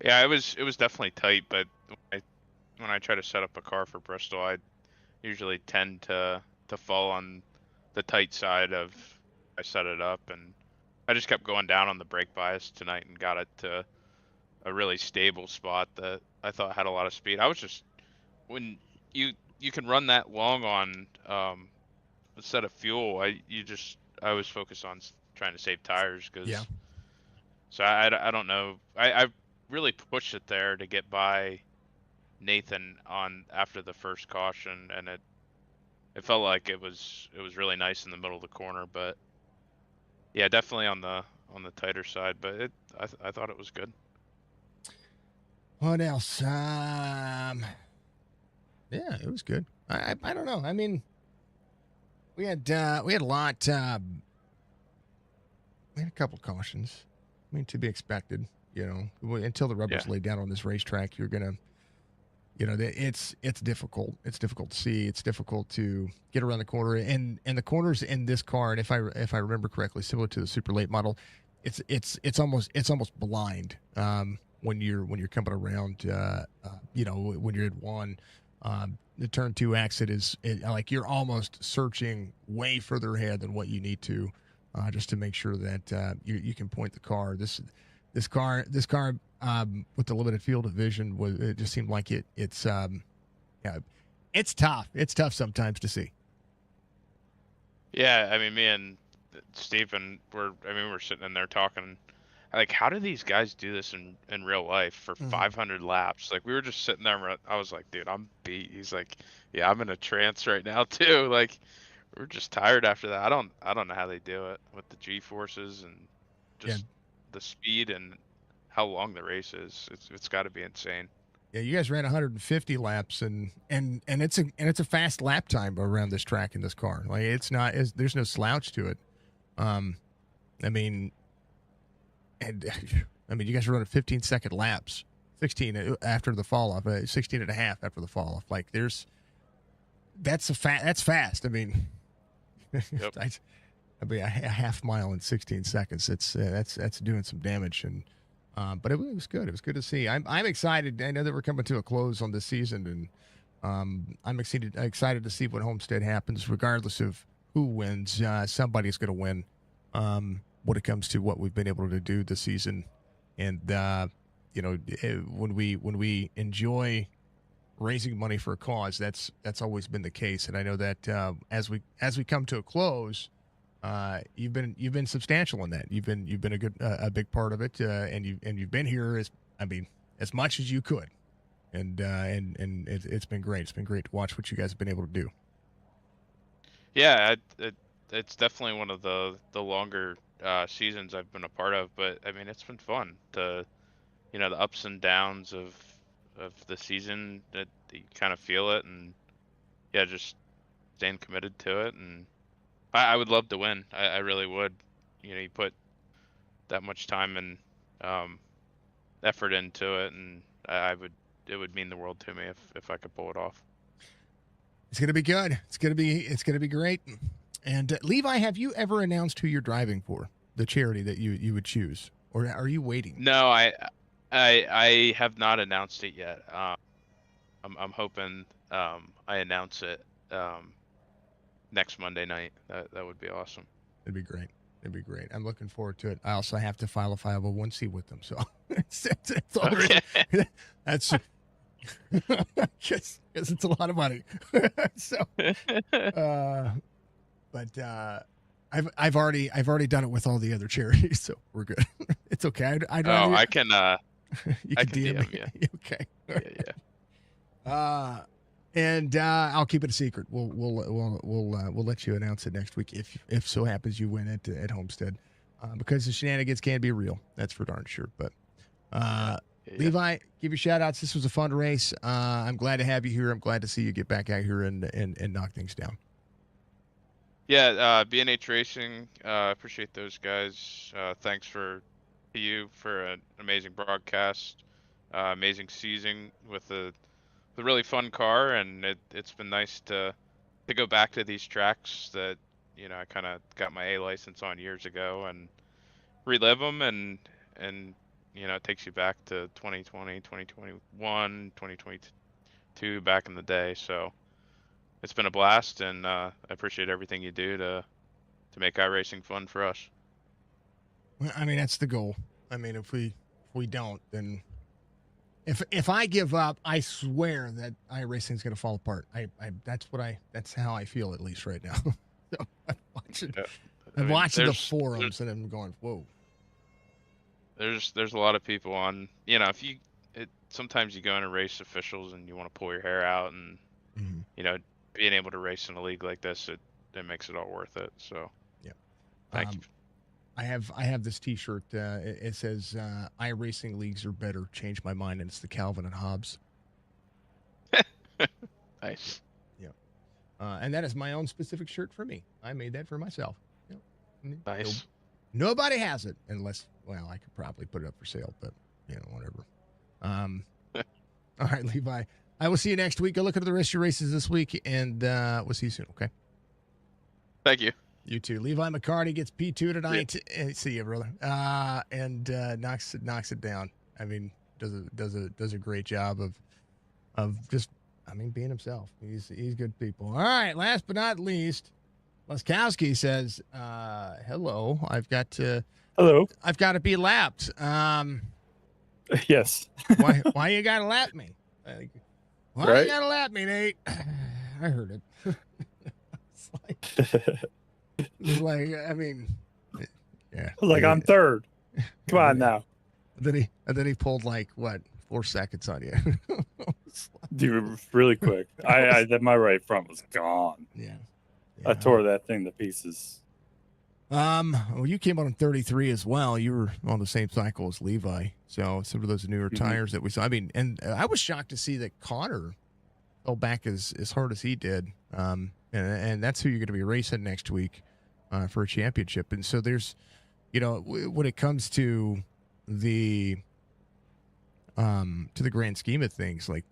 Yeah, it was definitely tight, but when I try to set up a car for Bristol, I usually tend to fall on the tight side of I set it up, and I just kept going down on the brake bias tonight and got it to a really stable spot that I thought had a lot of speed. I was just when you can run that long on a set of fuel, I was focused on trying to save tires because Yeah. So I don't know. I really pushed it there to get by Nathan on after the first caution, and it felt like it was really nice in the middle of the corner, but yeah, definitely on the tighter side, but I thought it was good. What else? Yeah, it was good. I don't know. I mean, we had a lot. We had a couple cautions. I mean, to be expected. Until the rubber's laid down on this racetrack, you're gonna. It's difficult. It's difficult to see. It's difficult to get around the corner, and the corners in this car. And if I remember correctly, similar to the super late model, it's almost blind when you're coming around. When you're in one, the turn 2 exit is like you're almost searching way further ahead than what you need to, just to make sure that you can point the car. This car with the limited field of vision it just seemed like it's tough. It's tough sometimes to see. Yeah, I mean, me and Stephen we're sitting in there talking, like, how do these guys do this in real life for 500 laps? Like, we were just sitting there and I was like, dude, I'm beat. He's like, yeah, I'm in a trance right now too. Like, we're just tired after that. I don't know how they do it with the G forces and just the speed and how long the race is. It's got to be insane. Yeah, you guys ran 150 laps, and it's a fast lap time around this track in this car. Like there's no slouch to it. I mean, you guys are running 15-second laps, 16 after the fall off, 16 and a half after the fall off. Like that's fast. I mean, Yep. a half mile in 16 seconds. That's doing some damage, and but it was good. It was good to see. I'm excited. I know that we're coming to a close on this season, and I'm excited to see what Homestead happens, regardless of who wins. Somebody's going to win when it comes to what we've been able to do this season, and when we enjoy raising money for a cause, that's always been the case. And I know that as we come to a close. You've been substantial in that. You've been a big part of it, and you've been here as much as you could, and it's been great. It's been great to watch what you guys have been able to do. Yeah, it's definitely one of the longer seasons I've been a part of, but I mean, it's been fun. The ups and downs of the season, that you kind of feel it, and yeah, just staying committed to it. And I would love to win. I really would. You put that much time and effort into it, and it would mean the world to me if I could pull it off. It's gonna be good. It's gonna be great. And Levi, have you ever announced who you're driving for? The charity that you would choose, or are you waiting? No, I have not announced it yet. I'm hoping I announce it next Monday night. That would be awesome. It'd be great. It'd be great. I'm looking forward to it. I also have to file a 501c with them, so it's already, that's because it's a lot of money. So, but I've already done it with all the other charities, so we're good. It's okay. I can. You I can can DM me. you. Okay. Yeah. And I'll keep it a secret. We'll let you announce it next week if so happens you win at Homestead, because the shenanigans can be real. That's for darn sure. But Levi, give your shout outs. This was a fun race. I'm glad to have you here. I'm glad to see you get back out here and knock things down. Yeah, B&H Racing, appreciate those guys. Thanks to you for an amazing broadcast, amazing season with the really fun car, and it's been nice to go back to these tracks that I kind of got my A license on years ago and relive them, and it takes you back to 2020, 2021, 2022 back in the day. So it's been a blast, and I appreciate everything you do to make iRacing fun for us. Well, I mean, that's the goal. I mean, if we don't, then if I give up, I swear that iRacing is going to fall apart. That's how I feel, at least right now. So I'm watching the forums and I'm going, whoa. There's a lot of people on, sometimes you go into race officials and you want to pull your hair out, and being able to race in a league like this, it makes it all worth it. So yeah, thank you. I have this T-shirt. It says iRacing leagues are better. Change my mind, and it's the Calvin and Hobbes. Nice. Yeah, and that is my own specific shirt for me. I made that for myself. Yep. Nice. Nobody has it unless, well, I could probably put it up for sale, but whatever. All right, Levi. I will see you next week. Go look at the rest of your races this week, and we'll see you soon. Okay. Thank you. You too. Levi McCarty gets P2 tonight. Yeah. See you, brother. And knocks it down. I mean, does a great job of just, being himself. He's good people. All right. Last but not least, Laskowski says, "Hello. I've got to be lapped." Yes. Why you gotta lap me? Why Right? you gotta lap me, Nate? I heard it. It's like, yeah. Like, I'm third. Come on now. And then he pulled 4 seconds on you. Dude, really quick. My right front was gone. Yeah. I tore that thing to pieces. Well, you came on 33 as well. You were on the same cycle as Levi. So some of those newer tires that we saw. And I was shocked to see that Connor fell back as hard as he did. And that's who you're going to be racing next week for a championship. And so there's, when it comes to the grand scheme of things, like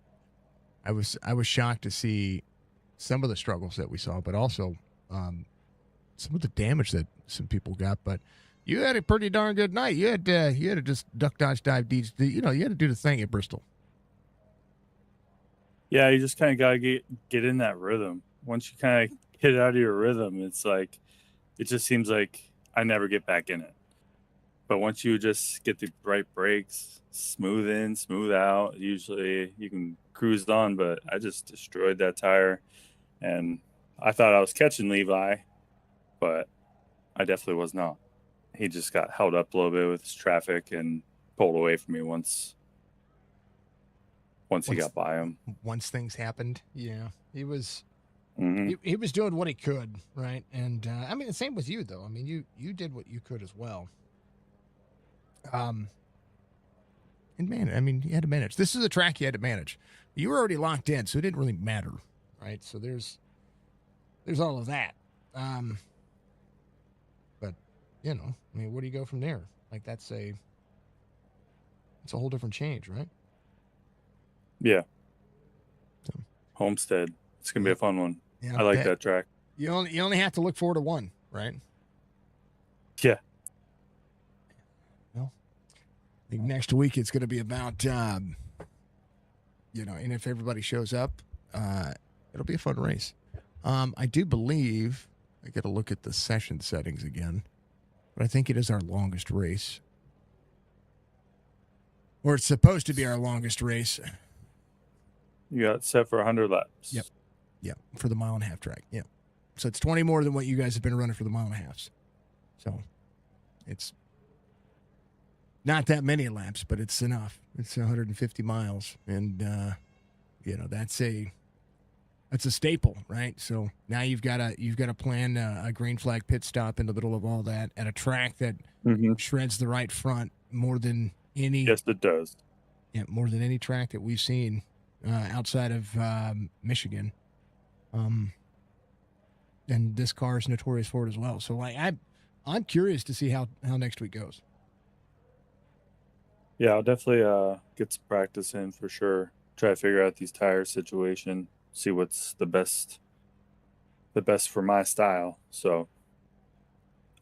I was shocked to see some of the struggles that we saw, but also some of the damage that some people got. But you had a pretty darn good night. You had to just duck, dodge, dive, deeds. You had to do the thing at Bristol. Yeah, you just kind of got to get in that rhythm. Once you kind of get out of your rhythm, it's like, it just seems like I never get back in it. But once you just get the right brakes, smooth in, smooth out, usually you can cruise on. But I just destroyed that tire, and I thought I was catching Levi, but I definitely was not. He just got held up a little bit with his traffic and pulled away from me once he got by him. Once things happened, yeah, he was Mm-hmm. he was doing what he could, right? And the same with you, though. You did what you could as well. And man, you had to manage. This is a track you had to manage. You were already locked in, so it didn't really matter, right? So there's all of that. But where do you go from there? Like it's a whole different change, right? Yeah. So. Homestead. It's gonna be a fun one. Yeah, I like that track. You only have to look forward to one, right? Yeah. Well, I think next week it's going to be about, and if everybody shows up, it'll be a fun race. I do believe I got to look at the session settings again, but I think it is our longest race, or it's supposed to be our longest race. You got it set for 100 laps. Yep. Yeah, for the 1.5 mile track. Yeah. So it's 20 more than what you guys have been running for the 1.5 miles. So it's not that many laps, but it's enough. It's 150 miles. And, that's a staple, right? So now you've got to plan a green flag pit stop in the middle of all that at a track that shreds the right front more than any. Yes, it does. Yeah, more than any track that we've seen outside of Michigan. And this car is notorious for it as well. So I'm curious to see how next week goes. Yeah, I'll definitely get some practice in for sure. Try to figure out these tire situation, see what's the best for my style. So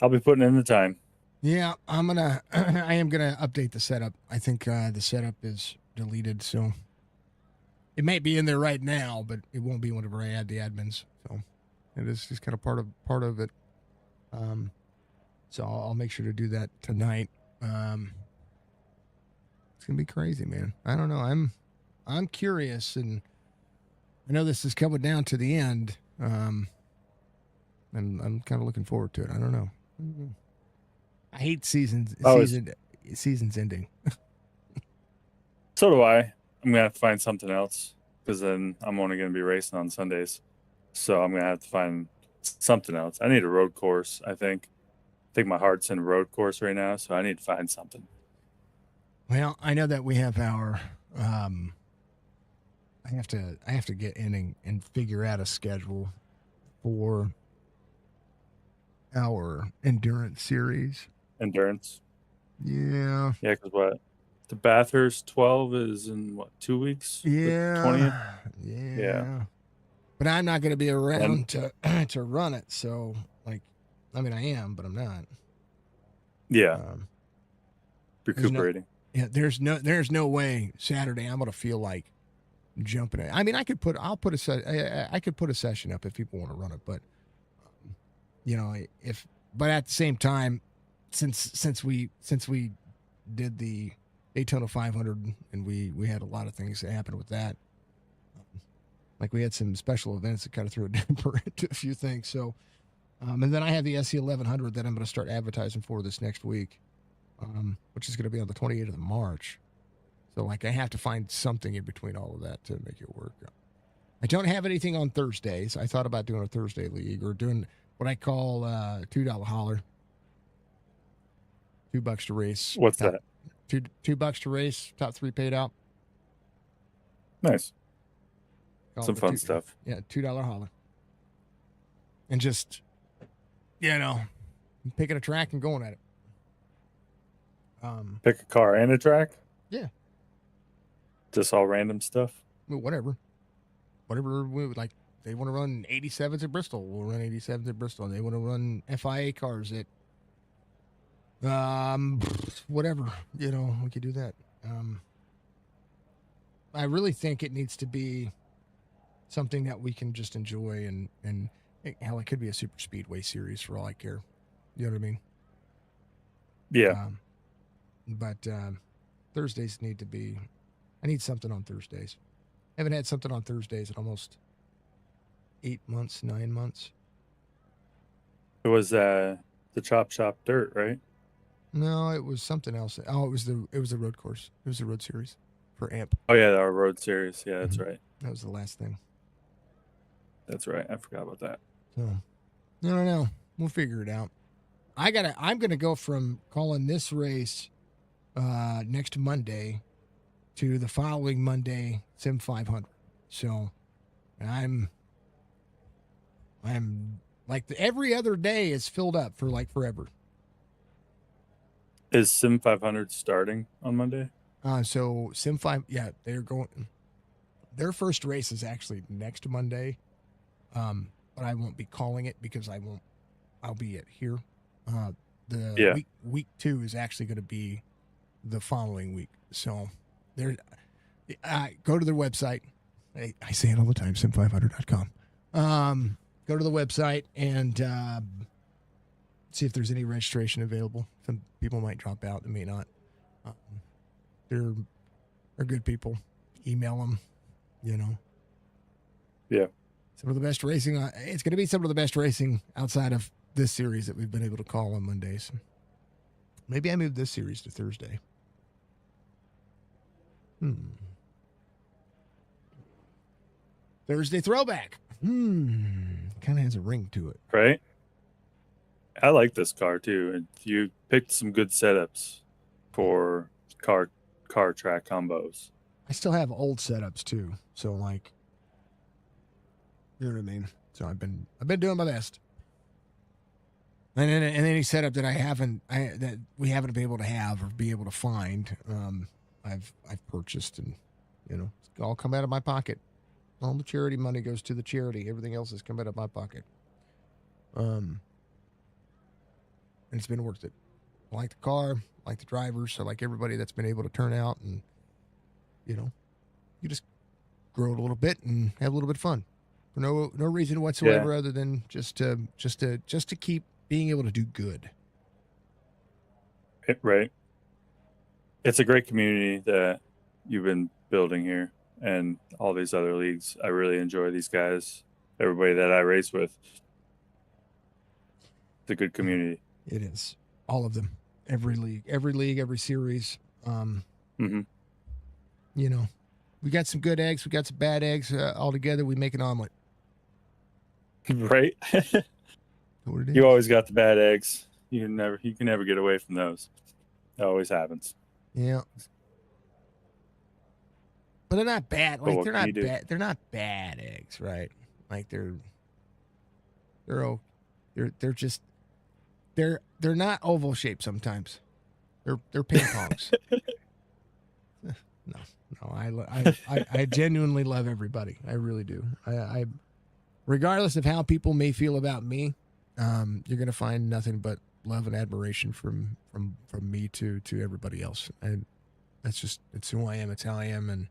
I'll be putting in the time. Yeah, I am gonna update the setup. I think the setup is deleted, so it may be in there right now, but it won't be whenever I add the admins. So it is just kind of part of it. So I'll make sure to do that tonight. It's gonna be crazy, man. I don't know. I'm curious, and I know this is coming down to the end. And I'm kind of looking forward to it. I don't know. I hate seasons ending. So do I. I'm gonna have to find something else because then I'm only gonna be racing on Sundays. So I'm gonna have to find something else. I need a road course. I think my heart's in a road course right now, so I need to find something. Well, I know that we have our. I have to get in and figure out a schedule for our endurance series. Endurance. Yeah. Yeah, because what? The Bathurst 12 is in, 2 weeks? Yeah. The 20th? Yeah. But I'm not going to be around to run it. So, I am, but I'm not. Yeah. Recuperating. There's no way Saturday I'm going to feel like jumping it. I mean, I could put a session up if people want to run it, but but at the same time, since we did the Daytona 500 and we had a lot of things that happened with that, like we had some special events that kind of threw a damper into a few things. So, and then I have the SC 1100 that I'm going to start advertising for this next week, which is going to be on the 28th of March. So I have to find something in between all of that to make it work. I don't have anything on Thursdays. I thought about doing a Thursday league or doing what I call $2 holler. $2 to race. What's that? $2 to race. Top 3 paid out. Nice. Call some fun stuff. Yeah, $2 holler. And just, picking a track and going at it. Pick a car and a track? Yeah. Just all random stuff? Whatever we would like. They want to run 87s at Bristol. We'll run 87s at Bristol. They want to run FIA cars at whatever. We could do that. I really think it needs to be something that we can just enjoy and hell, it could be a super speedway series for all I care. You know what I mean? Yeah. But Thursdays I need something on Thursdays. I haven't had something on Thursdays in almost 9 months. It was the Chop Shop Dirt, right? No, it was something else. Oh, it was the road course. It was the road series for AMP. Oh yeah, our road series. Yeah, that's right. That was the last thing. That's right. I forgot about that. So, I don't know. We'll figure it out. I'm gonna go from calling this race next Monday to the following Monday Sim 500. So, I'm like every other day is filled up for like forever. Is Sim 500 starting on Monday? So Sim 5, yeah, they're going. Their first race is actually next Monday, but I won't be calling it because I'll be at here. The Yeah. week 2 is actually going to be the following week. So there, go to their website. I say it all the time, sim500.com. Go to the website and see if there's any registration available. Some people might drop out, they may not. They're good people. Email them, you know. Yeah. Some of the best racing. It's going to be some of the best racing outside of this series that we've been able to call on Mondays. Maybe I moved this series to Thursday. Thursday throwback. Kind of has a ring to it. Right? I like this car too. And you picked some good setups for car track combos. I still have old setups too. So like, you know what I mean? So I've been doing my best. And then any setup that that we haven't been able to have or be able to find, I've purchased, and you know, it's all come out of my pocket. All the charity money goes to the charity. Everything else has come out of my pocket. And it's been worth it. I like the car, I like the drivers, I like everybody that's been able to turn out, and you know, you just grow it a little bit and have a little bit of fun for no reason whatsoever, other than just to keep being able to do good. Right. It's a great community that you've been building here and all these other leagues. I really enjoy these guys, everybody that I race with. It's a good community. It is. All of them. Every league, every series. You know, we got some good eggs, we got some bad eggs. All together, we make an omelet. Right? What it is. You always got the bad eggs. You can never get away from those. It always happens. Yeah. But they're not bad. Like what they're can not you do? bad. They're not bad eggs, right? Like they're just they're not oval shaped sometimes. They're ping pongs. No, I genuinely love everybody. I really do. I regardless of how people may feel about me, you're gonna find nothing but love and admiration from me to everybody else. And it's who I am. It's how I am. And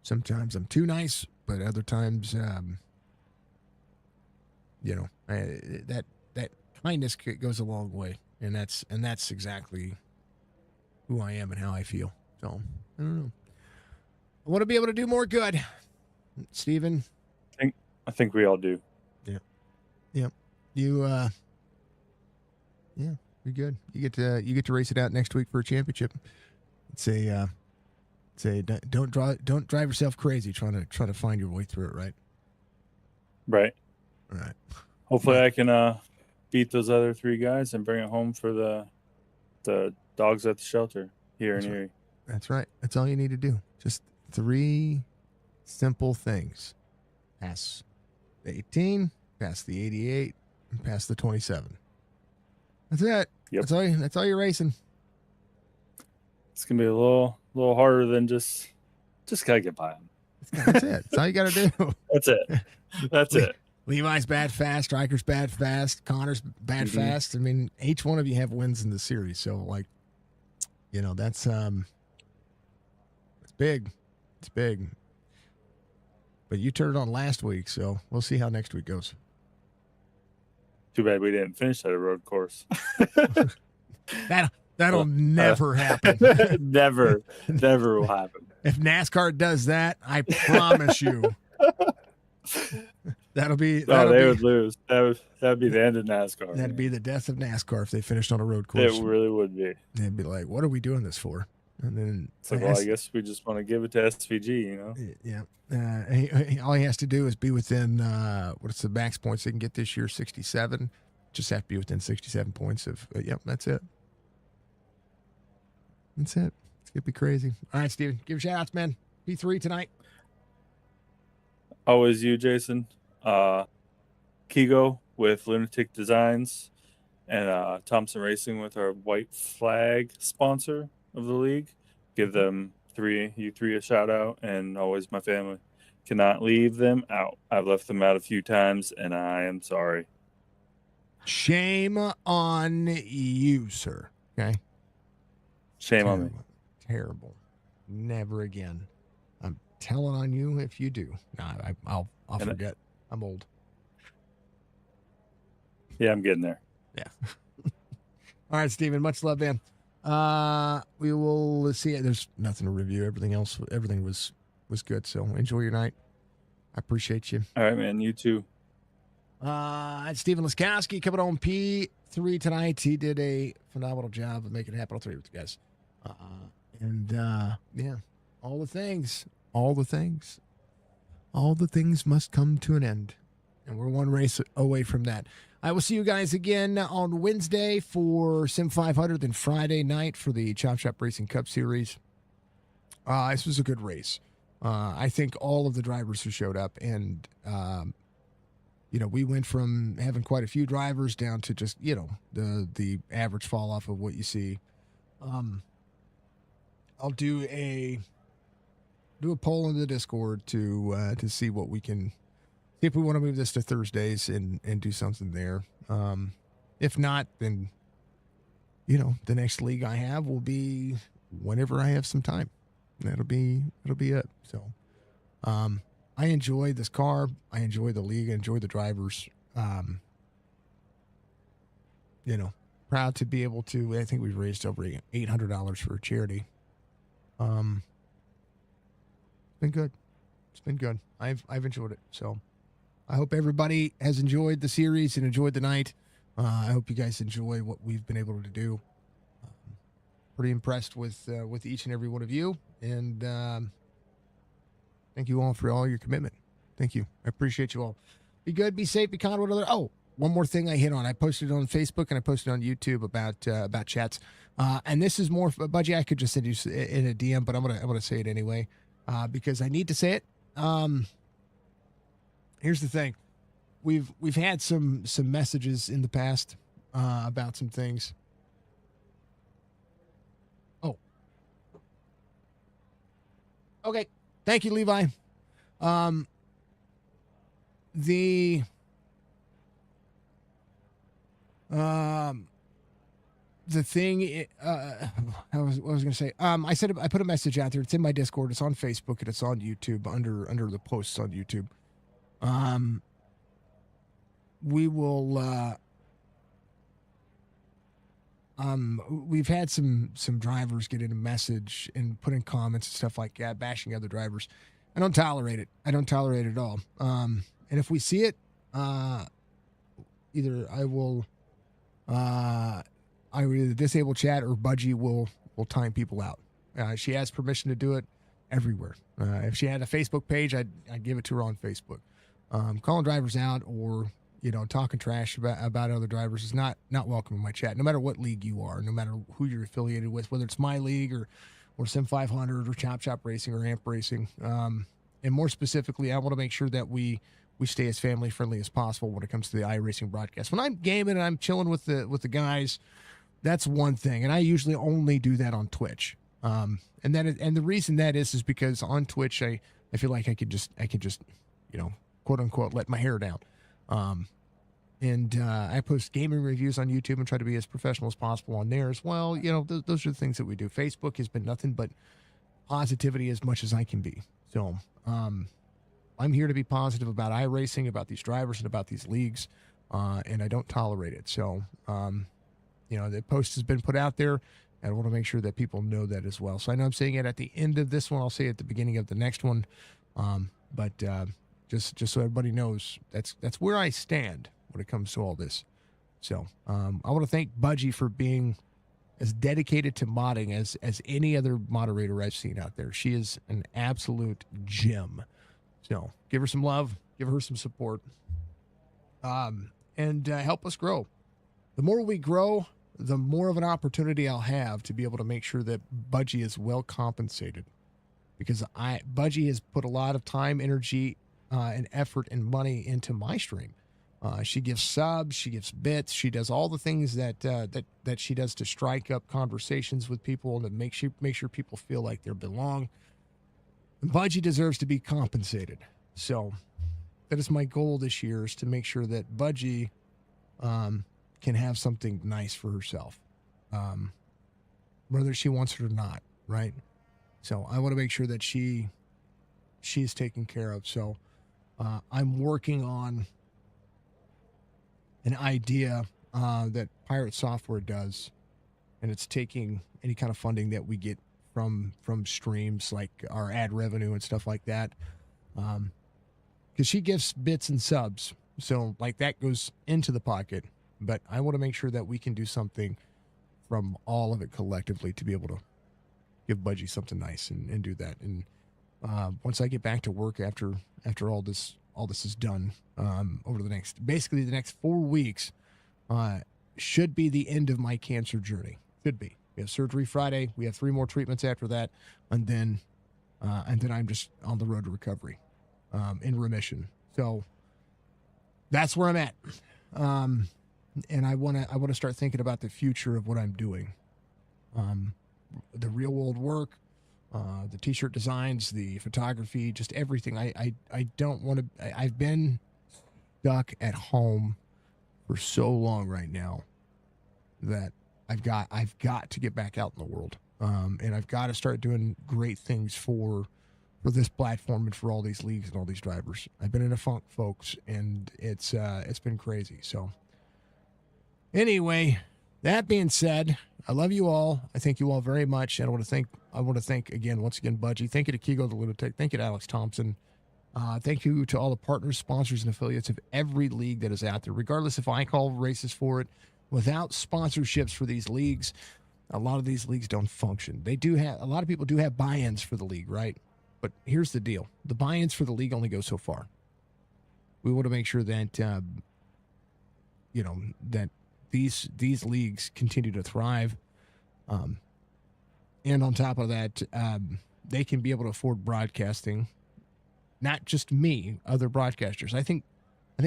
sometimes I'm too nice, but other times, you know, that kindness goes a long way. And that's exactly who I am and how I feel. So I don't know. I want to be able to do more good, Steven. I think we all do. Yeah. You yeah, you're good. You get to race it out next week for a championship. Don't drive yourself crazy trying to find your way through it, right? Right. All right. Hopefully I can beat those other 3 guys and bring it home for the dogs at the shelter here in Erie. That's right. That's all you need to do. Just 3 simple things. Pass the 18, pass the 88, and pass the 27. That's it. Yep. That's all you're racing. It's gonna be a little harder than just gotta get by them. That's it. That's all you got to do. That's it. That's it. Levi's bad fast, Striker's bad fast, Connor's bad fast. I mean, each one of you have wins in the series, so like, you know, that's it's big. It's big. But you turned it on last week, so we'll see how next week goes. Too bad we didn't finish at a road course. That'll never happen. Never will happen. If NASCAR does that, I promise you, that'll be. They would lose. That'd be the end of NASCAR. That'd be the death of NASCAR if they finished on a road course. It really would be. They'd be like, "What are we doing this for?" And then it's like, well, I guess we just want to give it to SVG, you know? Yeah. All he has to do is be within what's the max points they can get this year? 67. Just have to be within 67 points of. Yep, that's it. That's it. It's gonna be crazy. All right, Steven, give shout outs, man. P3 tonight. Always you, Jason. Keago with Lunatic Designs and Thompson Racing with our white flag sponsor of the league. Give them you three a shout out, and always my family. Cannot leave them out. I've left them out a few times, and I am sorry. Shame on you, sir. Okay. Shame on me. Terrible. Never again. I'm telling on you if you do. Nah, I'll forget. I'm old. Yeah, I'm getting there. Yeah. All right, Steven. Much love, man. We will see it. There's nothing to review. Everything was good. So enjoy your night. I appreciate you. All right, man. You too. Steven Laskowski coming on P3 tonight. He did a phenomenal job of making it happen. I'll tell you with you guys. Yeah, all the things must come to an end. And we're one race away from that. I will see you guys again on Wednesday for Sim 500, then Friday night for the Chop Shop Racing Cup Series. This was a good race. I think all of the drivers who showed up, and we went from having quite a few drivers down to just the average fall off of what you see. I'll do a poll in the Discord to see what we can. If we want to move this to Thursdays and do something there. If not, then, the next league I have will be whenever I have some time. It'll be it. So, I enjoy this car. I enjoy the league. I enjoy the drivers. Proud to be able to, I think we've raised over $800 for a charity. It's been good. It's been good. I've enjoyed it. So, I hope everybody has enjoyed the series and enjoyed the night. I hope you guys enjoy what we've been able to do. Pretty impressed with each and every one of you, and thank you all for all your commitment. Thank you. I appreciate you all. Be good, be safe, be kind, one another. Oh, one more thing I hit on. I posted it on Facebook and I posted it on YouTube about chats. And this is more Budgie. I could just send you in a DM, but I'm gonna say it anyway because I need to say it. Here's the thing. We've had some messages in the past about some things. Oh. Okay. Thank you, Levi. The thing, what was I going to say? I said I put a message out there. It's in my Discord. It's on Facebook and it's on YouTube under the posts on YouTube. We will. We've had some drivers get in a message and put in comments and stuff like that, bashing other drivers. I don't tolerate it. I don't tolerate it at all. And if we see it, either I will either disable chat or Budgie will time people out. She has permission to do it everywhere. If she had a Facebook page, I'd give it to her on Facebook. Calling drivers out or talking trash about other drivers is not welcome in my chat. No matter what league you are, no matter who you're affiliated with, whether it's my league or Sim 500 or Chop Shop Racing or Amp Racing, and more specifically, I want to make sure that we stay as family friendly as possible when it comes to the iRacing broadcast. When I'm gaming and I'm chilling with the guys, that's one thing, and I usually only do that on Twitch. And the reason that is because on Twitch I feel like I could just quote unquote let my hair down. And I post gaming reviews on YouTube and try to be as professional as possible on there as well. Those are the things that we do. Facebook has been nothing but positivity as much as I can be. So I'm here to be positive about iRacing, about these drivers, and about these leagues, and I don't tolerate it. So, the post has been put out there, and I want to make sure that people know that as well. So I know I'm saying it at the end of this one. I'll say it at the beginning of the next one. But just so everybody knows, that's where I stand when it comes to all this. So I want to thank Budgie for being as dedicated to modding as any other moderator I've seen out there. She is an absolute gem. So give her some love, give her some support, and help us grow. The more we grow, the more of an opportunity I'll have to be able to make sure that Budgie is well compensated, because Budgie has put a lot of time, energy, and effort and money into my stream. She gives subs, she gives bits, she does all the things that she does to strike up conversations with people and to make sure people feel like they belong. And Budgie deserves to be compensated. So that is my goal this year, is to make sure that Budgie can have something nice for herself, whether she wants it or not, right? So I want to make sure that she's taken care of. So I'm working on an idea that Pirate Software does, and it's taking any kind of funding that we get from streams, like our ad revenue and stuff like that, because she gives bits and subs, so like that goes into the pocket. But I want to make sure that we can do something from all of it collectively to be able to give Budgie something nice and do that. And once I get back to work after all this is done, over the next 4 weeks, should be the end of my cancer journey. Should be. We have surgery Friday. We have 3 more treatments after that, and then I'm just on the road to recovery, in remission. So that's where I'm at. And I want to start thinking about the future of what I'm doing. The real world work, the t-shirt designs, the photography, just everything. I don't want to. I've been stuck at home for so long right now that I've got to get back out in the world, and I've got to start doing great things for this platform and for all these leagues and all these drivers. I've been in a funk, folks, and it's been crazy. So anyway, that being said, I love you all. I thank you all very much. And I want to thank again, once again, Budgie. Thank you to Keago the Lunatic. Thank you to Alex Thompson. Thank you to all the partners, sponsors, and affiliates of every league that is out there, regardless if I call races for it. Without sponsorships for these leagues, a lot of these leagues don't function. A lot of people do have buy-ins for the league, right? But here's the deal. The buy-ins for the league only go so far. We want to make sure that, that these leagues continue to thrive. And on top of that, they can be able to afford broadcasting. Not just me, other broadcasters. I think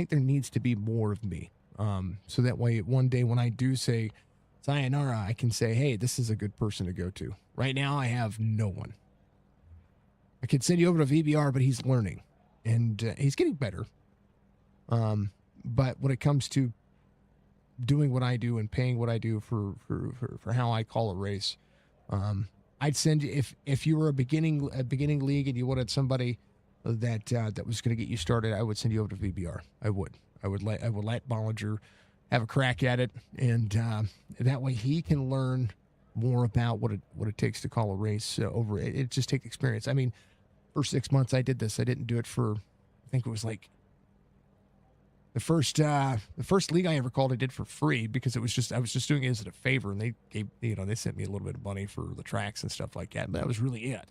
there needs to be more of me. So that way, one day when I do say sayonara, I can say, hey, this is a good person to go to. Right now, I have no one. I could send you over to VBR, but he's learning, and he's getting better. But when it comes to doing what I do and paying what I do for how I call a race, I'd send you, if you were a beginning league and you wanted somebody that was going to get you started, I would send you over to VBR. I would let Bollinger have a crack at it, and that way he can learn more about what it takes to call a race over. It just takes experience. I mean, for 6 months I did this. I didn't do it for, I think it was like the first league I ever called, I did for free because I was just doing it as a favor, and they gave, they sent me a little bit of money for the tracks and stuff like that. But that was really it.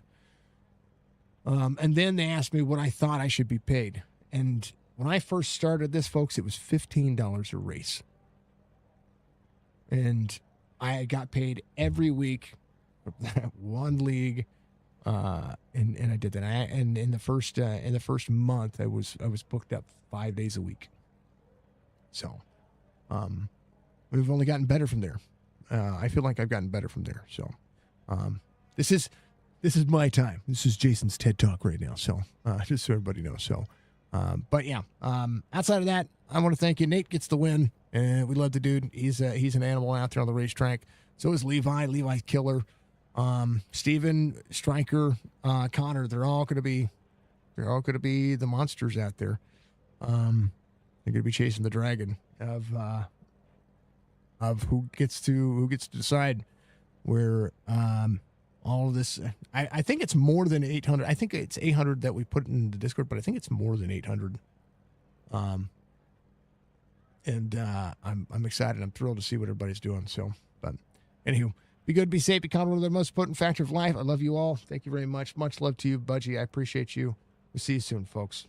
And then they asked me what I thought I should be paid, and when I first started this, folks, it was $15 a race, and I got paid every week for that one league. And I did that. And in the first month, I was booked up 5 days a week. So, we've only gotten better from there. I feel like I've gotten better from there. So, this is my time. This is Jason's TED Talk right now. So, just so everybody knows. So, but yeah, outside of that, I want to thank you. Nate gets the win, and we love the dude. He's an animal out there on the racetrack. So is Levi. Levi's killer. Steven, Stryker, Connor, they're all going to be the monsters out there. They're going to be chasing the dragon of who gets to decide where, all of this. I think it's more than 800. I think it's 800 that we put in the Discord, but I think it's more than 800. And I'm excited. I'm thrilled to see what everybody's doing. So, but anywho, be good, be safe, become one of the most important factor of life. I love you all. Thank you very much. Much love to you, Budgie. I appreciate you. We'll see you soon, folks.